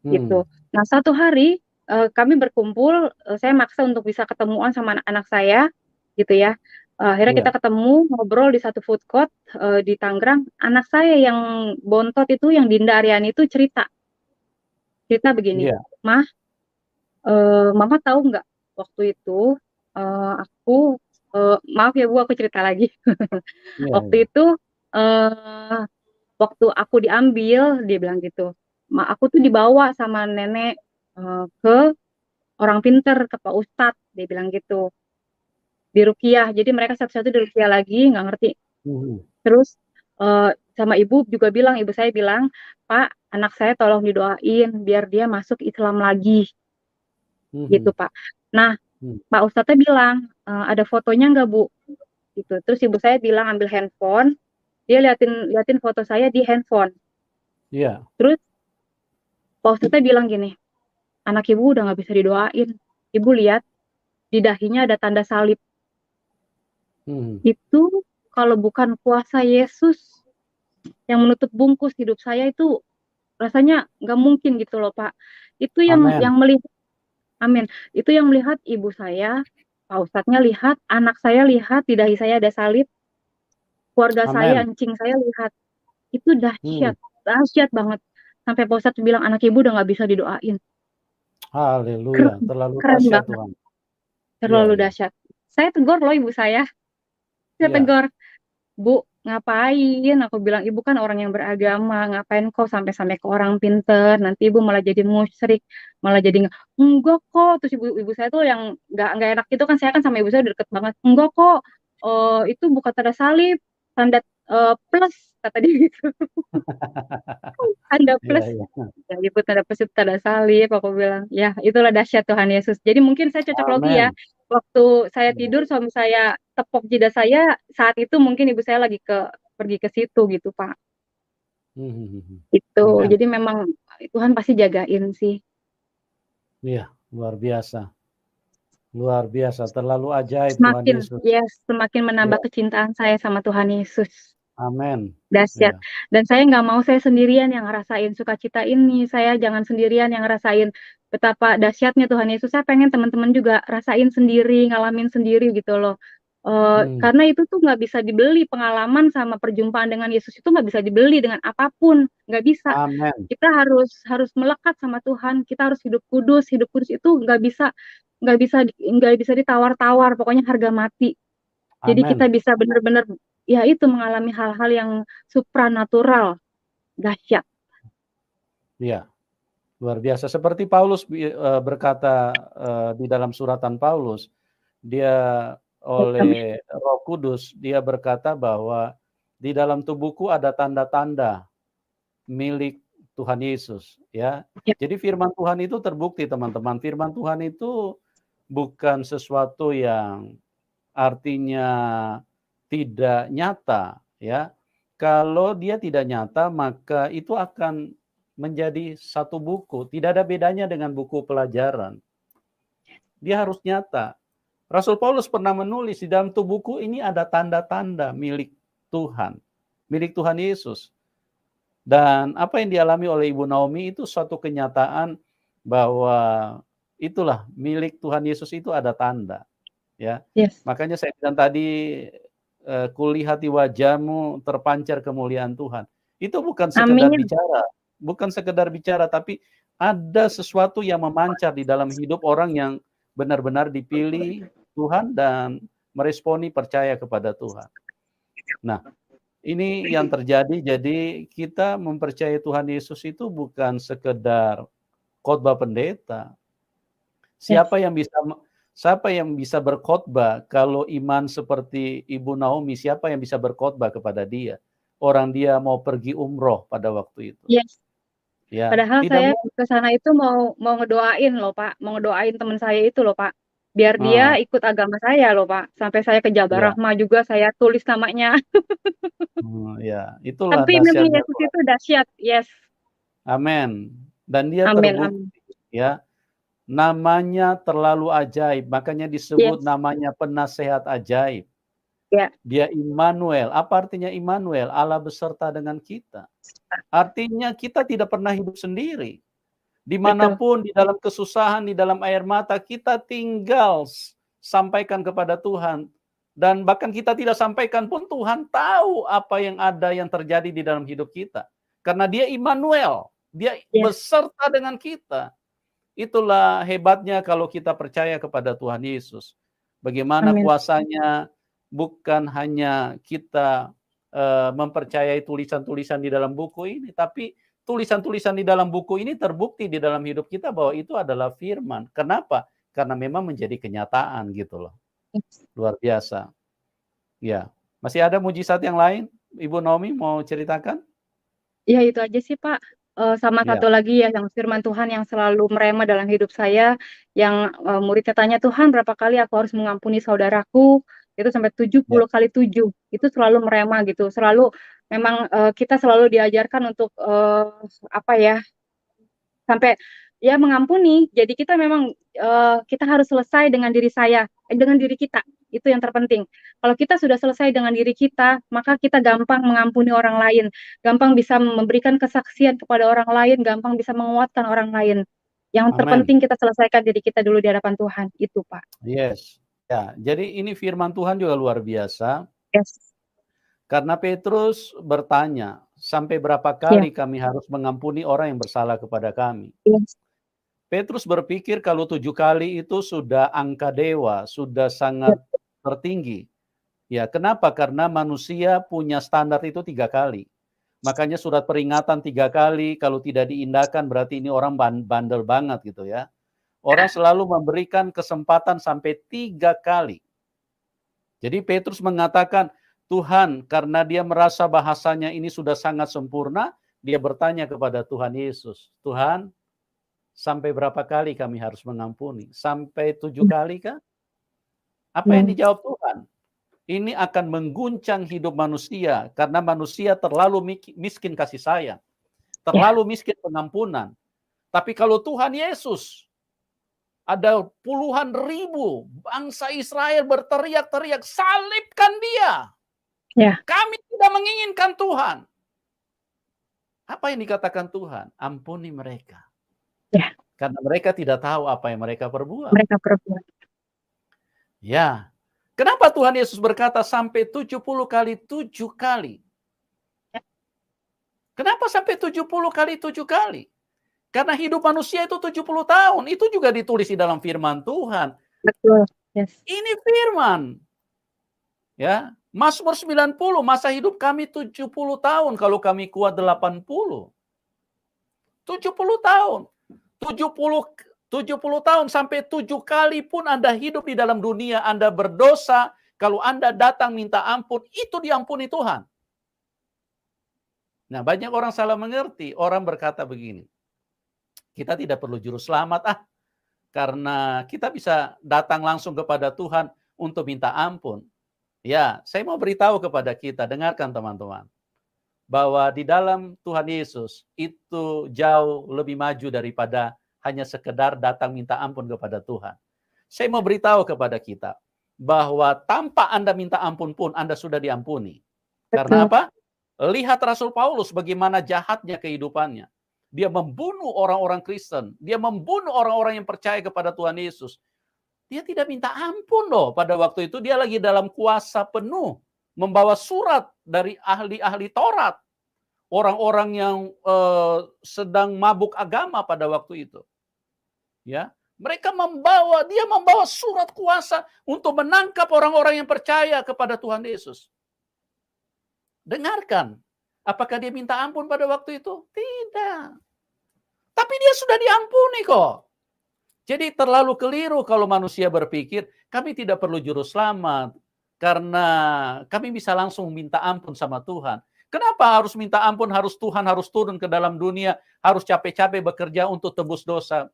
Mmm. gitu. Nah satu hari, kami berkumpul, saya maksa untuk bisa ketemuan sama anak-anak saya, gitu ya. Akhirnya kita Iya. ketemu, ngobrol di satu food court, di Tangerang. Anak saya yang bontot itu, yang Dinda Aryani itu cerita begini, Iya. "Mah, Mama tahu nggak waktu itu, aku" maaf ya Bu aku cerita lagi. Iya Waktu iya. itu, eee, waktu aku diambil, dia bilang gitu, aku tuh dibawa sama nenek, ke orang pinter, ke Pak Ustadz, dia bilang gitu, diruqyah. Jadi mereka satu-satu diruqyah lagi, nggak ngerti. Mhm. Terus, sama ibu juga bilang, ibu saya bilang, "Pak, anak saya tolong didoain biar dia masuk Islam lagi," gitu, Mhm. Pak. Nah, Mmm. Pak Ustadznya bilang, "Ada fotonya nggak, Bu?" Gitu. Terus ibu saya bilang ambil handphone, dia liatin liatin foto saya di handphone. Iya. Terus Pak Ustadznya bilang gini, "Anak ibu udah nggak bisa didoain. Ibu lihat di dahinya ada tanda salib. Mhm. Itu kalau bukan kuasa Yesus yang menutup bungkus hidup saya itu rasanya nggak mungkin," gitu loh, Pak. Itu Amin. yang melihat amin, itu yang melihat ibu saya, Pak Ustadznya lihat, anak saya lihat di dahi saya ada salib, keluarga saya, Amin. encing saya lihat. Itu Mmm. dahsyat, dahsyat banget. Sampai Pak Ustadz bilang, "Anak ibu udah nggak bisa didoain." Haleluya, Keren, terlalu keren dahsyat banget, Tuhan. Iya, terlalu iya, dahsyat. Saya tegur loh ibu saya iya. tegur, "Bu, ngapain?" Aku bilang, "Ibu kan orang yang beragama, ngapain kok sampai-sampai ke orang pinter, nanti ibu malah jadi musyrik, malah jadi enggak kok." Terus ibu saya tuh yang nggak enak gitu kan, saya kan sama ibu saya deket banget, "Enggak kok, itu bukan tanda salib, tanda plus," kata dia gitu. Tanda Iya, plus, iya. ya ibu tanda plus itu tanda salib, aku bilang, ya itulah dahsyat Tuhan Yesus. Jadi mungkin saya cocok logi ya, Amin. waktu saya Iya, tidur suami saya tepok jidat saya, saat itu mungkin ibu saya lagi pergi ke situ gitu Pak. mhm, mhm, mhm. Itu, Amin. jadi memang Tuhan pasti jagain sih. Iya, luar biasa. Luar biasa, terlalu ajaib Tuhan Semakin Yesus. ya semakin menambah Iya, kecintaan saya sama Tuhan Yesus. amin. Dahsyat. Iya, Dan saya nggak mau saya sendirian yang ngerasain sukacita ini. Saya jangan sendirian yang ngerasain betapa dahsyatnya Tuhan Yesus. Saya pengen teman-teman juga rasain sendiri, ngalamin sendiri gitu loh. mhm, Karena itu tuh nggak bisa dibeli, pengalaman sama perjumpaan dengan Yesus itu nggak bisa dibeli dengan apapun, nggak bisa. amin, Kita harus harus melekat sama Tuhan. Kita harus hidup kudus. Hidup kudus itu nggak bisa ditawar-tawar. Pokoknya harga mati. Jadi kita amin. bisa benar-benar ya itu mengalami hal-hal yang supranatural, dahsyat. Iya, luar biasa. Seperti Paulus berkata, di dalam suratan Paulus, dia oleh Roh Kudus, dia berkata bahwa, "Di dalam tubuhku ada tanda-tanda milik Tuhan Yesus," ya. Ya, Jadi firman Tuhan itu terbukti teman-teman, firman Tuhan itu bukan sesuatu yang artinya tidak nyata, ya. Kalau dia tidak nyata, maka itu akan menjadi satu buku, tidak ada bedanya dengan buku pelajaran. Dia harus nyata. Rasul Paulus pernah menulis, "Di dalam tubuhku ini ada tanda-tanda milik Tuhan, milik Tuhan Yesus." Dan apa yang dialami oleh Ibu Naomi itu suatu kenyataan bahwa itulah milik Tuhan Yesus itu ada tanda, ya. yes. Makanya saya bilang tadi, "Kulihat di wajahmu terpancar kemuliaan Tuhan." Itu bukan sekedar Amin. bicara, bukan sekedar bicara, tapi ada sesuatu yang memancar di dalam hidup orang yang benar-benar dipilih Tuhan dan meresponi percaya kepada Tuhan. Nah, ini yang terjadi, jadi kita mempercayai Tuhan Yesus itu bukan sekedar khotbah pendeta. Yes. Siapa yang bisa siapa yang bisa berkhotbah kalau iman seperti Ibu Naomi, siapa yang bisa berkhotbah kepada dia? Orang dia mau pergi umroh pada waktu itu, Yes. ya. Padahal Tidak saya mau ke sana itu mau mau ngedoain loh, Pak, mau ngedoain teman saya itu loh, Pak, biar dia heeh, ikut agama saya loh, Pak. Sampai saya ke Jabal iya, Rahmah juga saya tulis namanya. iya, itulah Tapi memang dahsyatnya Yesus Tuhan. itu dahsyat. Yes. Amin. Dan dia Amin, amin. terbukti, ya. Namanya terlalu ajaib, makanya disebut Yes. namanya penasehat ajaib. Ya, Dia Immanuel. Apa artinya Immanuel? Allah beserta dengan kita. Artinya kita tidak pernah hidup sendiri. betul. Dimanapun, di dalam kesusahan, di dalam air mata, kita tinggal sampaikan kepada Tuhan. Dan bahkan kita tidak sampaikan pun Tuhan tahu apa yang ada yang terjadi di dalam hidup kita. Karena dia Immanuel, dia Yes. beserta dengan kita. Itulah hebatnya kalau kita percaya kepada Tuhan Yesus. Bagaimana Amin. kuasanya bukan hanya kita, mempercayai tulisan-tulisan di dalam buku ini, tapi tulisan-tulisan di dalam buku ini terbukti di dalam hidup kita bahwa itu adalah firman. Kenapa? Karena memang menjadi kenyataan gitu loh. Yes. Luar biasa. Ya. Masih ada mujizat yang lain? Ibu Naomi mau ceritakan? Ya itu aja sih Pak. Sama Ya, satu lagi ya yang firman Tuhan yang selalu merema dalam hidup saya, yang muridnya tanya, Tuhan berapa kali aku harus mengampuni saudaraku? Itu sampai tujuh ya. puluh kali 7. Itu selalu merema gitu. Selalu memang kita selalu diajarkan untuk apa ya, sampai ya mengampuni. Jadi kita memang kita harus selesai dengan diri saya, dengan diri kita. Itu yang terpenting. Kalau kita sudah selesai dengan diri kita, maka kita gampang mengampuni orang lain, gampang bisa memberikan kesaksian kepada orang lain, gampang bisa menguatkan orang lain. Yang Amin. terpenting kita selesaikan diri kita dulu di hadapan Tuhan. Itu, Pak. Yes. Ya, jadi ini firman Tuhan juga luar biasa. Yes. Karena Petrus bertanya, Sampai berapa Ya. kali kami harus mengampuni orang yang bersalah kepada kami? Yes. Petrus berpikir kalau 7 kali itu sudah angka dewa, sudah Ya. sangat tertinggi. Ya, kenapa? Karena manusia punya standar itu 3 kali. Makanya surat peringatan 3 kali, kalau tidak diindahkan berarti ini orang bandel banget gitu ya. Orang selalu memberikan kesempatan sampai 3 kali. Jadi Petrus mengatakan, Tuhan, karena dia merasa bahasanya ini sudah sangat sempurna, dia bertanya kepada Tuhan Yesus, Tuhan, sampai berapa kali kami harus mengampuni? Sampai 7 kali kah? Apa yang Hmm. dijawab Tuhan? Ini akan mengguncang hidup manusia, karena manusia terlalu miskin kasih sayang, Ya. terlalu miskin pengampunan. Tapi kalau Tuhan Yesus, ada puluhan ribu bangsa Israel berteriak-teriak, salibkan dia. Ya. Kami tidak menginginkan Tuhan. Apa yang dikatakan Tuhan? Ampuni mereka. Ya. Karena mereka tidak tahu apa yang mereka perbuat. Mereka perbuat. Ya. Kenapa Tuhan Yesus berkata sampai 70 kali 7 kali? Kenapa sampai 70 kali 7 kali? Karena hidup manusia itu 70 tahun. Itu juga ditulis di dalam firman Tuhan. Betul. Yes. Ini firman. Ya, Mazmur 90, masa hidup kami 70 tahun, kalau kami kuat 80. 70 tahun. 70 tahun sampai 7 kali pun Anda hidup di dalam dunia, Anda berdosa, kalau Anda datang minta ampun, itu diampuni Tuhan. Nah, banyak orang salah mengerti. Orang berkata begini, kita tidak perlu juru selamat karena kita bisa datang langsung kepada Tuhan untuk minta ampun. Ya, saya mau beritahu kepada kita, dengarkan teman-teman, bahwa di dalam Tuhan Yesus itu jauh lebih maju daripada hanya sekedar datang minta ampun kepada Tuhan. Saya mau beritahu kepada kita, bahwa tanpa Anda minta ampun pun Anda sudah diampuni. Karena apa? Lihat Rasul Paulus bagaimana jahatnya kehidupannya. Dia membunuh orang-orang Kristen. Dia membunuh orang-orang yang percaya kepada Tuhan Yesus. Dia tidak minta ampun loh. Pada waktu itu dia lagi dalam kuasa penuh. Membawa surat dari ahli-ahli Taurat. Orang-orang yang sedang mabuk agama pada waktu itu. Ya, dia membawa surat kuasa untuk menangkap orang-orang yang percaya kepada Tuhan Yesus. Dengarkan, apakah dia minta ampun pada waktu itu? Tidak. Tapi dia sudah diampuni kok. Jadi terlalu keliru kalau manusia berpikir, kami tidak perlu juru selamat, karena kami bisa langsung minta ampun sama Tuhan. Kenapa harus minta ampun, Tuhan harus turun ke dalam dunia, harus capek-capek bekerja untuk tebus dosa?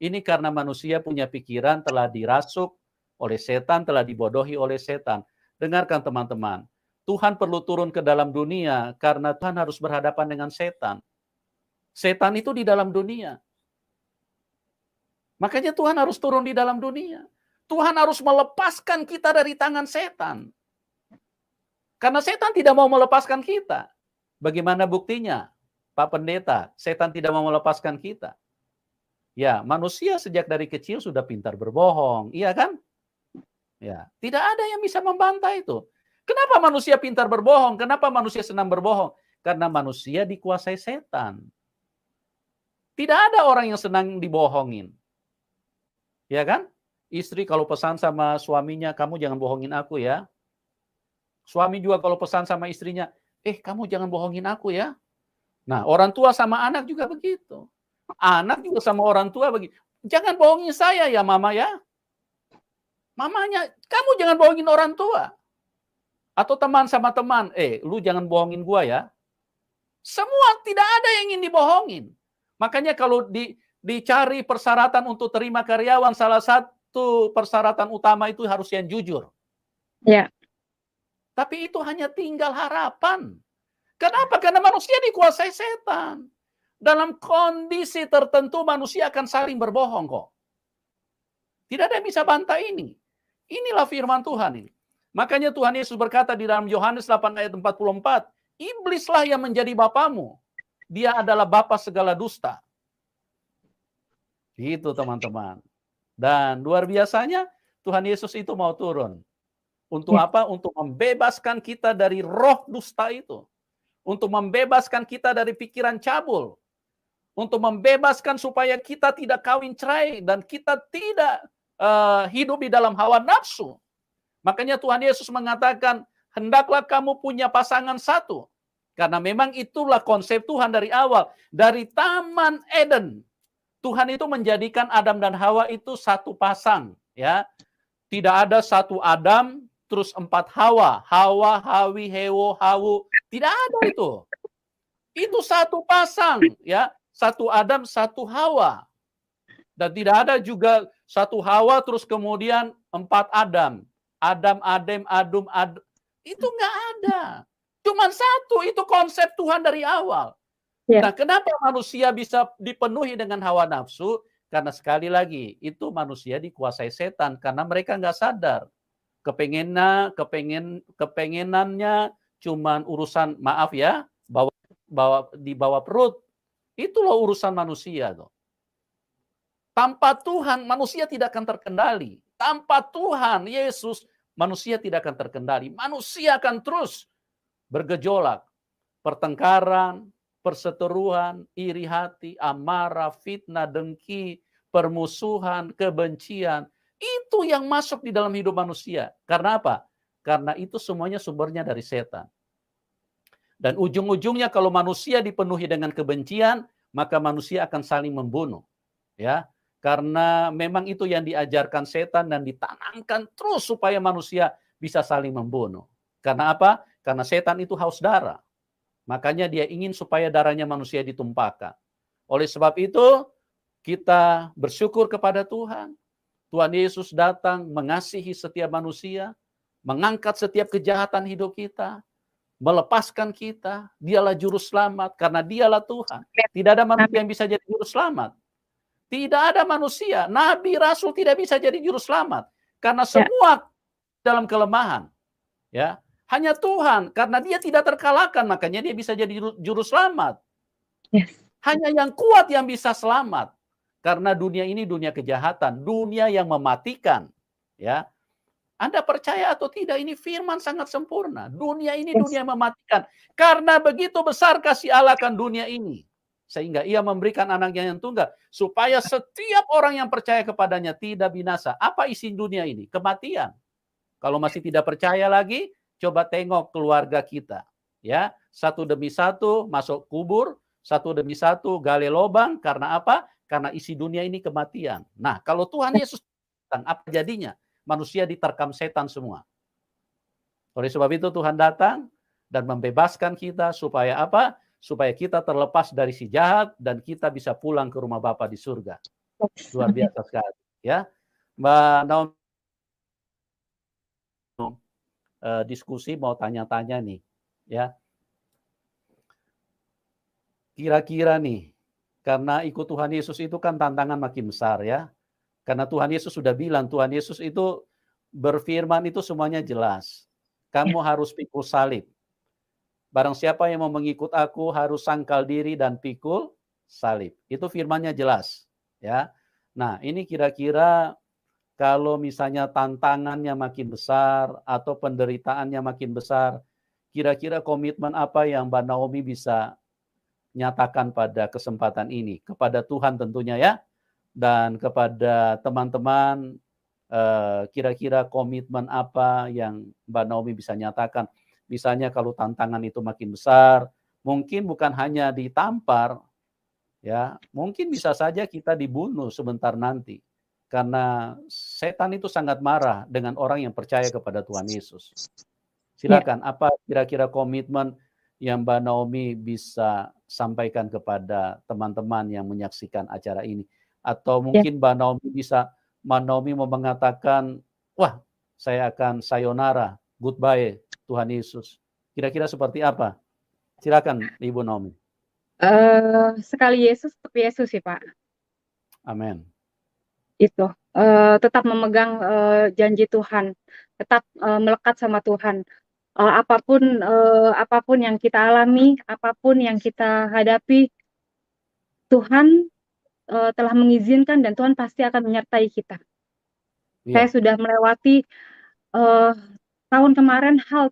Ini karena manusia punya pikiran telah dirasuk oleh setan, telah dibodohi oleh setan. Dengarkan teman-teman, Tuhan perlu turun ke dalam dunia karena Tuhan harus berhadapan dengan setan. Setan itu di dalam dunia. Makanya Tuhan harus turun di dalam dunia. Tuhan harus melepaskan kita dari tangan setan. Karena setan tidak mau melepaskan kita. Bagaimana buktinya? Pak Pendeta, setan tidak mau melepaskan kita. Ya, manusia sejak dari kecil sudah pintar berbohong, iya kan? Ya, tidak ada yang bisa membantah itu. Kenapa manusia pintar berbohong? Kenapa manusia senang berbohong? Karena manusia dikuasai setan. Tidak ada orang yang senang dibohongin. Ya kan? Istri kalau pesan sama suaminya, kamu jangan bohongin aku ya. Suami juga kalau pesan sama istrinya, kamu jangan bohongin aku ya. Nah, orang tua sama anak juga begitu. Anak juga sama orang tua begitu. Jangan bohongin saya ya mama ya. Mamanya, kamu jangan bohongin orang tua. Atau teman sama teman, lu jangan bohongin gua ya. Semua tidak ada yang ingin dibohongin. Makanya kalau dicari persyaratan untuk terima karyawan, salah satu persyaratan utama itu harus yang jujur. Ya. Tapi itu hanya tinggal harapan. Kenapa? Karena manusia dikuasai setan. Dalam kondisi tertentu manusia akan saling berbohong kok. Tidak ada yang bisa bantah ini. Inilah firman Tuhan ini. Makanya Tuhan Yesus berkata di dalam Yohanes 8 ayat 44, iblislah yang menjadi bapamu. Dia adalah bapa segala dusta. Gitu teman-teman. Dan luar biasanya Tuhan Yesus itu mau turun. Untuk apa? Untuk membebaskan kita dari roh dusta itu. untuk membebaskan kita dari pikiran cabul, untuk membebaskan supaya kita tidak kawin cerai dan kita tidak hidup di dalam hawa nafsu. Makanya Tuhan Yesus mengatakan, hendaklah kamu punya pasangan satu. Karena memang itulah konsep Tuhan dari awal. Dari Taman Eden, Tuhan itu menjadikan Adam dan Hawa itu satu pasang. Ya, tidak ada satu Adam terus 4 Hawa. Hawa, Hawi, Hewo, Hawu. Tidak ada itu. Itu satu pasang. Ya, satu Adam, satu Hawa. Dan tidak ada juga satu Hawa terus kemudian 4 Adam. Adam, Adem, Adum, Ad. Itu nggak ada. Cuman satu, itu konsep Tuhan dari awal. Ya. Nah, kenapa manusia bisa dipenuhi dengan hawa nafsu? Karena sekali lagi, itu manusia dikuasai setan. Karena mereka nggak sadar. Kepengenannya cuman urusan, maaf ya, di bawah perut. Itulah urusan manusia tuh. Tanpa Tuhan, manusia tidak akan terkendali. Tanpa Tuhan, Yesus, manusia tidak akan terkendali. Manusia akan terus bergejolak. Pertengkaran, perseteruan, iri hati, amarah, fitnah, dengki, permusuhan, kebencian. Itu yang masuk di dalam hidup manusia. Karena apa? Karena itu semuanya sumbernya dari setan. Dan ujung-ujungnya kalau manusia dipenuhi dengan kebencian, maka manusia akan saling membunuh. Ya, karena memang itu yang diajarkan setan dan ditanamkan terus supaya manusia bisa saling membunuh. Karena apa? Karena setan itu haus darah. Makanya dia ingin supaya darahnya manusia ditumpahkan. Oleh sebab itu, kita bersyukur kepada Tuhan. Tuhan Yesus datang mengasihi setiap manusia, mengangkat setiap kejahatan hidup kita, melepaskan kita. Dialah juru selamat karena dialah Tuhan. Tidak ada manusia yang bisa jadi juru selamat. Tidak ada manusia, nabi, rasul tidak bisa jadi juru selamat karena semua dalam kelemahan. Ya, hanya Tuhan karena dia tidak terkalahkan makanya dia bisa jadi juru selamat. Yes. Hanya yang kuat yang bisa selamat karena dunia ini dunia kejahatan, dunia yang mematikan. Ya, Anda percaya atau tidak ini firman sangat sempurna. Dunia ini dunia yang mematikan karena begitu besar kasih Allah akan dunia ini. Sehingga ia memberikan anaknya yang tunggal. Supaya setiap orang yang percaya kepadanya tidak binasa. Apa isi dunia ini? Kematian. Kalau masih tidak percaya lagi, coba tengok keluarga kita. Ya, satu demi satu masuk kubur, satu demi satu gali lubang. Karena apa? Karena isi dunia ini kematian. Nah, kalau Tuhan Yesus datang, apa jadinya? Manusia diterkam setan semua. Oleh sebab itu Tuhan datang dan membebaskan kita supaya apa? Supaya kita terlepas dari si jahat dan kita bisa pulang ke rumah Bapa di surga. Luar biasa sekali, ya. Mbak Naomi diskusi mau tanya-tanya nih, ya. Kira-kira nih, karena ikut Tuhan Yesus itu kan tantangan makin besar ya. Karena Tuhan Yesus sudah bilang, Tuhan Yesus itu berfirman itu semuanya jelas. Kamu harus pikul salib. Barang siapa yang mau mengikut aku harus sangkal diri dan pikul salib. Itu firmannya jelas, ya. Nah, ini kira-kira kalau misalnya tantangannya makin besar atau penderitaannya makin besar, kira-kira komitmen apa yang Mbak Naomi bisa nyatakan pada kesempatan ini? Kepada Tuhan tentunya ya, dan kepada teman-teman, kira-kira komitmen apa yang Mbak Naomi bisa nyatakan? Misalnya kalau tantangan itu makin besar, mungkin bukan hanya ditampar, ya, mungkin bisa saja kita dibunuh sebentar nanti. Karena setan itu sangat marah dengan orang yang percaya kepada Tuhan Yesus. Silakan, apa kira-kira komitmen yang Mbak Naomi bisa sampaikan kepada teman-teman yang menyaksikan acara ini? Atau mungkin Mbak Naomi mau mengatakan, wah, saya akan sayonara, goodbye, Tuhan Yesus. Kira-kira seperti apa? Silakan, Ibu Naomi. Sekali Yesus, tetap Yesus sih, Pak. Amin. Itu tetap memegang janji Tuhan, tetap melekat sama Tuhan. Apapun yang kita alami, apapun yang kita hadapi, Tuhan telah mengizinkan dan Tuhan pasti akan menyertai kita. Saya sudah melewati tahun kemarin hal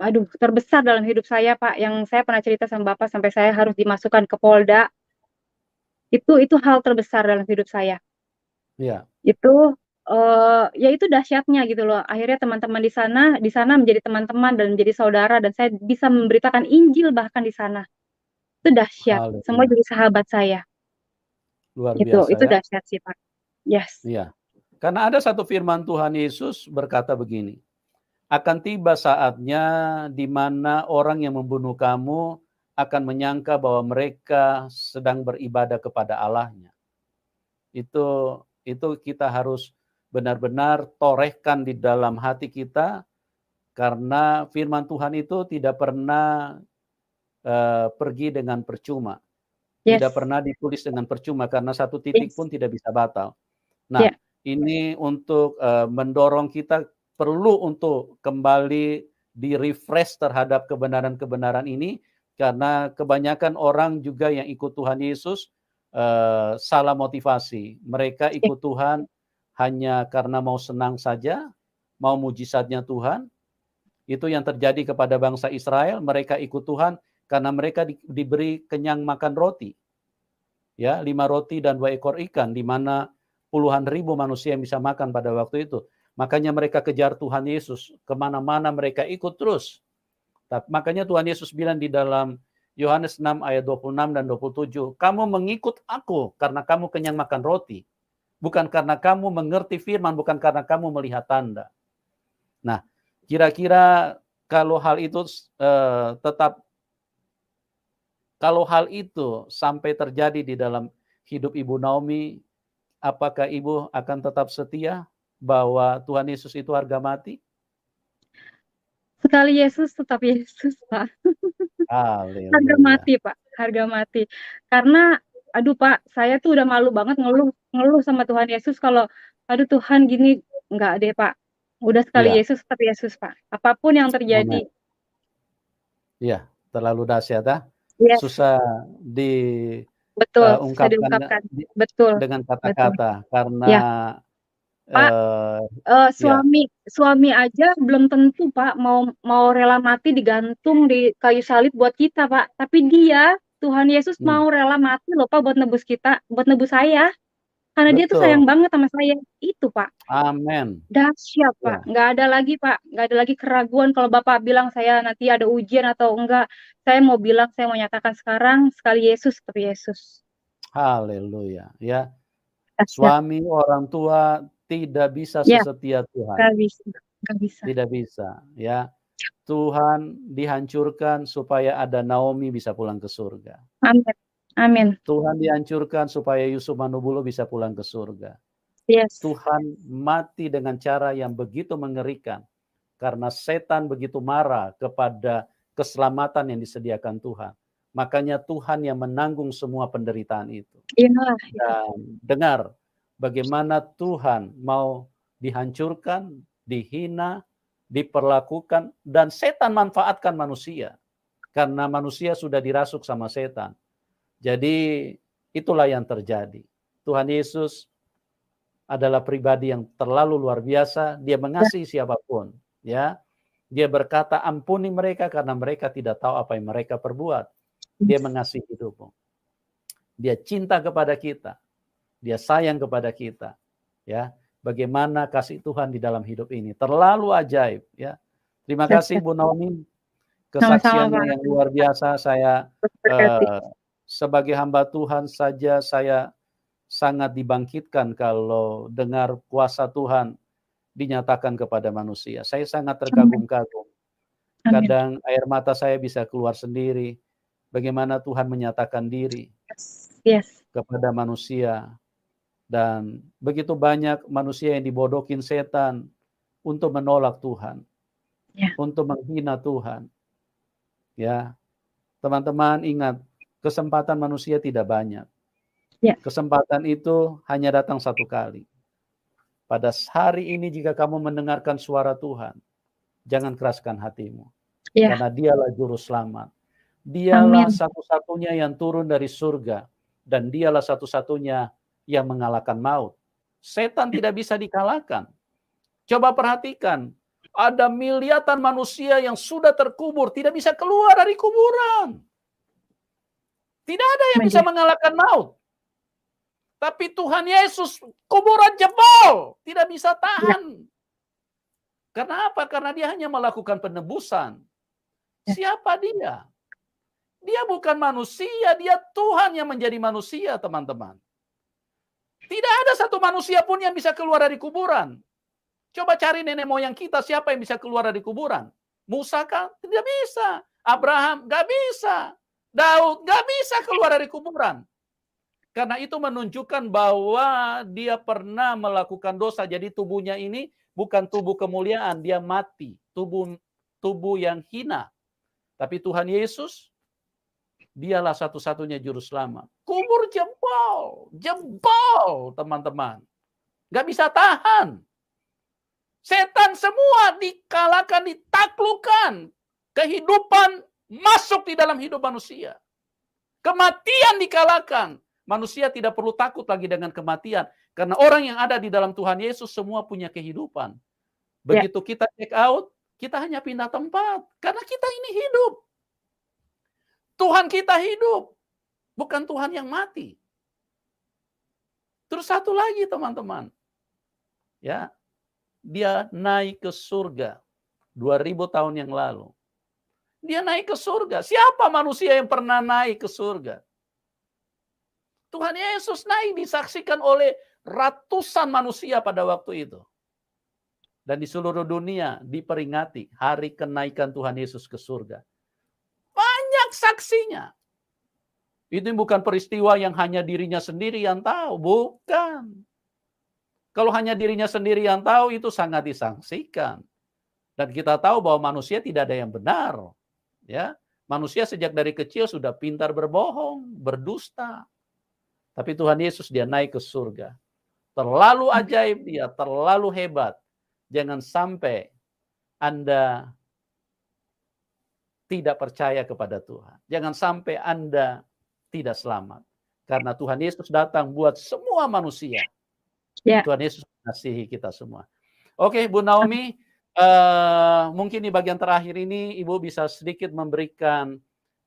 aduh, terbesar dalam hidup saya, Pak, yang saya pernah cerita sama Bapak sampai saya harus dimasukkan ke Polda, itu hal terbesar dalam hidup saya. Iya. Itu, ya itu dahsyatnya gitu loh, akhirnya teman-teman di sana menjadi teman-teman dan menjadi saudara dan saya bisa memberitakan Injil bahkan di sana. Itu dahsyat, semua Haleluya. jadi sahabat saya. Luar Itu biasa ya. dahsyat sih, Pak. Yes. Iya. Karena ada satu firman Tuhan Yesus berkata begini, "Akan tiba saatnya di mana orang yang membunuh kamu akan menyangka bahwa mereka sedang beribadah kepada Allahnya." Itu kita harus benar-benar torehkan di dalam hati kita, karena firman Tuhan itu tidak pernah, pergi dengan percuma. Tidak Yes. pernah ditulis dengan percuma karena satu titik Yes. pun tidak bisa batal. Nah, Ya. ini untuk, mendorong kita perlu untuk kembali di-refresh terhadap kebenaran-kebenaran ini, karena kebanyakan orang juga yang ikut Tuhan Yesus, salah motivasi. Mereka Ya. ikut Tuhan hanya karena mau senang saja, mau mujizatnya Tuhan. Itu yang terjadi kepada bangsa Israel, mereka ikut Tuhan karena mereka diberi kenyang makan roti. Ya, 5 roti dan 2 ekor ikan, di mana puluhan ribu manusia yang bisa makan pada waktu itu. Makanya mereka kejar Tuhan Yesus, kemana-mana mereka ikut terus. Makanya Tuhan Yesus bilang di dalam Yohanes 6 ayat 26 dan 27, "Kamu mengikut aku karena kamu kenyang makan roti, bukan karena kamu mengerti firman, bukan karena kamu melihat tanda." Nah, kira-kira kalau hal itu tetap kalau hal itu sampai terjadi di dalam hidup Ibu Naomi, apakah Ibu akan tetap setia bahwa Tuhan Yesus itu harga mati? Sekali Yesus tetap Yesus, Pak. Harga Haleluya. mati, Pak, harga mati. Karena, aduh, Pak, saya tuh udah malu banget ngeluh ngeluh sama Tuhan Yesus kalau, "Aduh Tuhan gini," enggak deh, Pak. Udah sekali Iya, Yesus tetap Yesus, Pak. Apapun yang amin. terjadi. Iya, terlalu dahsyat ya. Yes, Susah betul, susah diungkapkan diungkapkan. Betul, dengan betul. kata-kata karena, Ya, Pak, eee, ya, suami aja belum tentu, Pak, mau mau rela mati digantung di kayu salib buat kita, Pak. Tapi dia, Tuhan Yesus mmm, mau rela mati loh, Pak, buat nebus kita, buat nebus saya. Karena dia tuh sayang betul, banget sama saya, itu, Pak. amin. Dahsyat, Pak, Ya, nggak ada lagi, Pak, nggak ada lagi keraguan kalau Bapak bilang saya nanti ada ujian atau enggak. Saya mau bilang, saya mau nyatakan sekarang, sekali Yesus tetap Yesus. haleluya, ya. Dahsyat. Suami, orang tua tidak bisa Ya, sesetia Tuhan, nggak bisa nggak bisa. tidak bisa, ya. Tuhan dihancurkan supaya ada Naomi bisa pulang ke surga. Amin amin. Tuhan dihancurkan supaya Yusuf Manubulu bisa pulang ke surga. Yes. Tuhan mati dengan cara yang begitu mengerikan, karena setan begitu marah kepada keselamatan yang disediakan Tuhan. Makanya Tuhan yang menanggung semua penderitaan itu. Inilah itu. Dan dengar bagaimana Tuhan mau dihancurkan, dihina, diperlakukan, dan setan manfaatkan manusia. Karena manusia sudah dirasuk sama setan. Jadi itulah yang terjadi. Tuhan Yesus adalah pribadi yang terlalu luar biasa, dia Ya, mengasihi siapapun, ya. Dia berkata, "Ampuni mereka karena mereka tidak tahu apa yang mereka perbuat." Dia yes. mengasihi hidupmu. Dia cinta kepada kita, dia sayang kepada kita, ya. Bagaimana kasih Tuhan di dalam hidup ini, terlalu ajaib, ya. Terima kasih Dahsyat. Bu Naomi, Sama-sama, kesaksiannya Pak. yang luar biasa. Saya, Terus berkati. eee, sebagai hamba Tuhan saja saya sangat dibangkitkan kalau dengar kuasa Tuhan dinyatakan kepada manusia. Saya sangat Amin terkagum-kagum. amin. Kadang air mata saya bisa keluar sendiri, bagaimana Tuhan menyatakan diri Yes yes. kepada manusia, dan begitu banyak manusia yang dibodohin setan untuk menolak Tuhan, Ya untuk menghina Tuhan, ya. Teman-teman ingat, kesempatan manusia tidak banyak. ya Kesempatan itu hanya datang satu kali. Pada hari ini jika kamu mendengarkan suara Tuhan, jangan keraskan hatimu, ya. karena Dialah juru selamat. Dialah Amin. satu-satunya yang turun dari surga, dan Dialah satu-satunya yang mengalahkan maut. Setan tidak bisa dikalahkan. Coba perhatikan, Ada miliatan manusia yang sudah terkubur, tidak bisa keluar dari kuburan. Tidak ada yang bisa mengalahkan maut. Tapi Tuhan Yesus, kuburan jebol, tidak bisa tahan. Karena apa? Karena dia hanya melakukan penebusan. Siapa dia? Dia bukan manusia, dia Tuhan yang menjadi manusia, teman-teman. Tidak ada satu manusia pun yang bisa keluar dari kuburan. Coba cari nenek moyang kita, siapa yang bisa keluar dari kuburan? Musa kan? Tidak bisa. Abraham? Gak bisa. Daud? Gak bisa keluar dari kuburan. Karena itu menunjukkan bahwa dia pernah melakukan dosa. Jadi tubuhnya ini bukan tubuh kemuliaan, dia mati. Tubuh yang hina. Tapi Tuhan Yesus, dialah satu-satunya juru selamat. Kubur jebol, teman-teman. Gak bisa tahan. Setan semua dikalahkan, ditaklukkan. Kehidupan masuk di dalam hidup manusia. Kematian dikalahkan. Manusia tidak perlu takut lagi dengan kematian. Karena orang yang ada di dalam Tuhan Yesus semua punya kehidupan. Begitu kita check out, kita hanya pindah tempat. Karena kita ini hidup. Tuhan kita hidup. Bukan Tuhan yang mati. Terus satu lagi teman-teman. Ya, dia naik ke surga 2000 tahun yang lalu. Dia naik ke surga. Siapa manusia yang pernah naik ke surga? Tuhan Yesus naik, disaksikan oleh ratusan manusia pada waktu itu. Dan di seluruh dunia diperingati hari kenaikan Tuhan Yesus ke surga. Banyak saksinya. Itu bukan peristiwa yang hanya dirinya sendiri yang tahu. Bukan. Kalau hanya dirinya sendiri yang tahu, itu sangat disaksikan. Dan kita tahu bahwa manusia tidak ada yang benar. Ya, manusia sejak dari kecil sudah pintar berbohong, berdusta. Tapi Tuhan Yesus dia naik ke surga. Terlalu ajaib dia, terlalu hebat. Jangan sampai Anda tidak percaya kepada Tuhan. Jangan sampai Anda tidak selamat. Karena Tuhan Yesus datang buat semua manusia. Tuhan Yesus mengasihi kita semua. Oke, Bu Naomi, mungkin di bagian terakhir ini Ibu bisa sedikit memberikan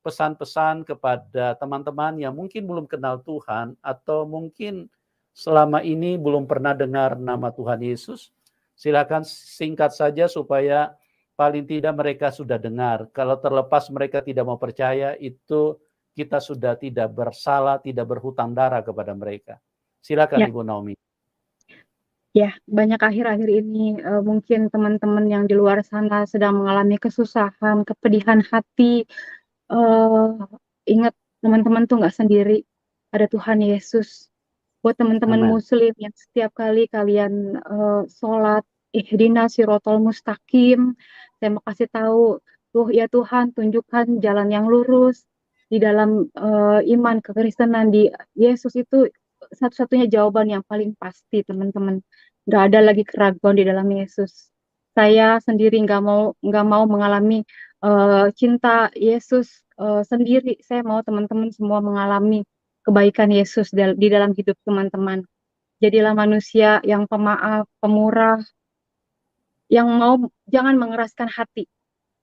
pesan-pesan kepada teman-teman yang mungkin belum kenal Tuhan atau mungkin selama ini belum pernah dengar nama Tuhan Yesus. Silakan singkat saja supaya paling tidak mereka sudah dengar. Kalau terlepas mereka tidak mau percaya, itu kita sudah tidak bersalah, tidak berhutang darah kepada mereka. Silakan Ibu Naomi. Ya, banyak akhir-akhir ini mungkin teman-teman yang di luar sana sedang mengalami kesusahan, kepedihan hati. Ingat teman-teman tuh nggak sendiri, ada Tuhan Yesus. Buat teman-teman Muslim yang setiap kali kalian sholat ihdina sirotol mustaqim, saya mau kasih tahu, tuh ya Tuhan tunjukkan jalan yang lurus di dalam iman kekristenan di Yesus. Itu satu-satunya jawaban yang paling pasti, teman-teman. Nggak ada lagi keraguan di dalam Yesus. Saya sendiri nggak mau mengalami cinta Yesus sendiri. Saya mau teman-teman semua mengalami kebaikan Yesus di dalam hidup teman-teman. Jadilah manusia yang pemaaf, pemurah, yang jangan mengeraskan hati,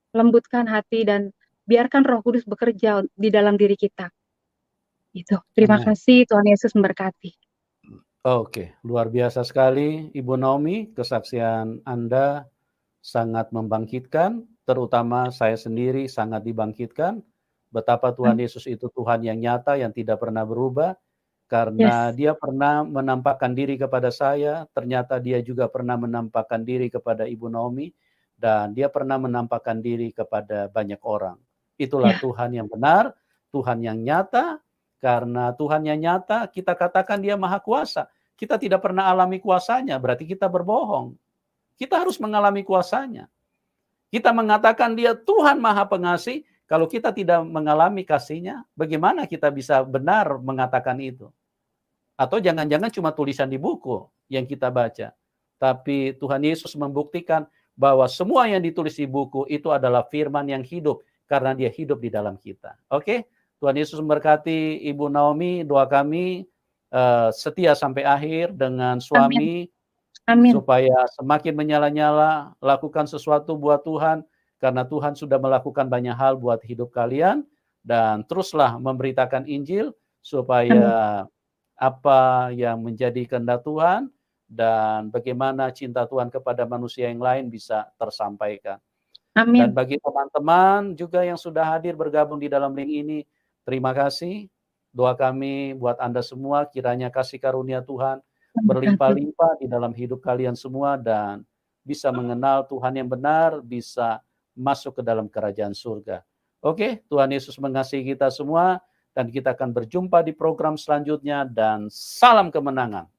lembutkan hati dan biarkan Roh Kudus bekerja di dalam diri kita. Itu. Terima kasih, Tuhan Yesus memberkati. Oke, luar biasa sekali Ibu Naomi, kesaksian Anda sangat membangkitkan, terutama saya sendiri sangat dibangkitkan. Betapa Tuhan Yesus itu Tuhan yang nyata, yang tidak pernah berubah. Karena dia pernah menampakkan diri kepada saya, ternyata dia juga pernah menampakkan diri kepada Ibu Naomi, dan dia pernah menampakkan diri kepada banyak orang. Itulah Tuhan yang benar, Tuhan yang nyata. Karena Tuhan yang nyata, kita katakan dia maha kuasa. Kita tidak pernah alami kuasanya, berarti kita berbohong. Kita harus mengalami kuasanya. Kita mengatakan dia Tuhan maha pengasih, kalau kita tidak mengalami kasihnya, bagaimana kita bisa benar mengatakan itu? Atau jangan-jangan cuma tulisan di buku yang kita baca. Tapi Tuhan Yesus membuktikan bahwa semua yang ditulis di buku itu adalah firman yang hidup, karena dia hidup di dalam kita. Oke? Tuhan Yesus memberkati Ibu Naomi, doa kami setia sampai akhir dengan suami. Amin. supaya semakin menyala-nyala, lakukan sesuatu buat Tuhan, karena Tuhan sudah melakukan banyak hal buat hidup kalian, dan teruslah memberitakan Injil, Amin. supaya apa yang menjadi kehendak Tuhan, dan bagaimana cinta Tuhan kepada manusia yang lain bisa tersampaikan. Dan Amin. bagi teman-teman juga yang sudah hadir bergabung di dalam link ini, terima kasih. Doa kami buat Anda semua, kiranya kasih karunia Tuhan berlimpah-limpah di dalam hidup kalian semua, dan bisa mengenal Tuhan yang benar, bisa masuk ke dalam kerajaan surga. Oke, Tuhan Yesus mengasihi kita semua, dan kita akan berjumpa di program selanjutnya, dan salam kemenangan.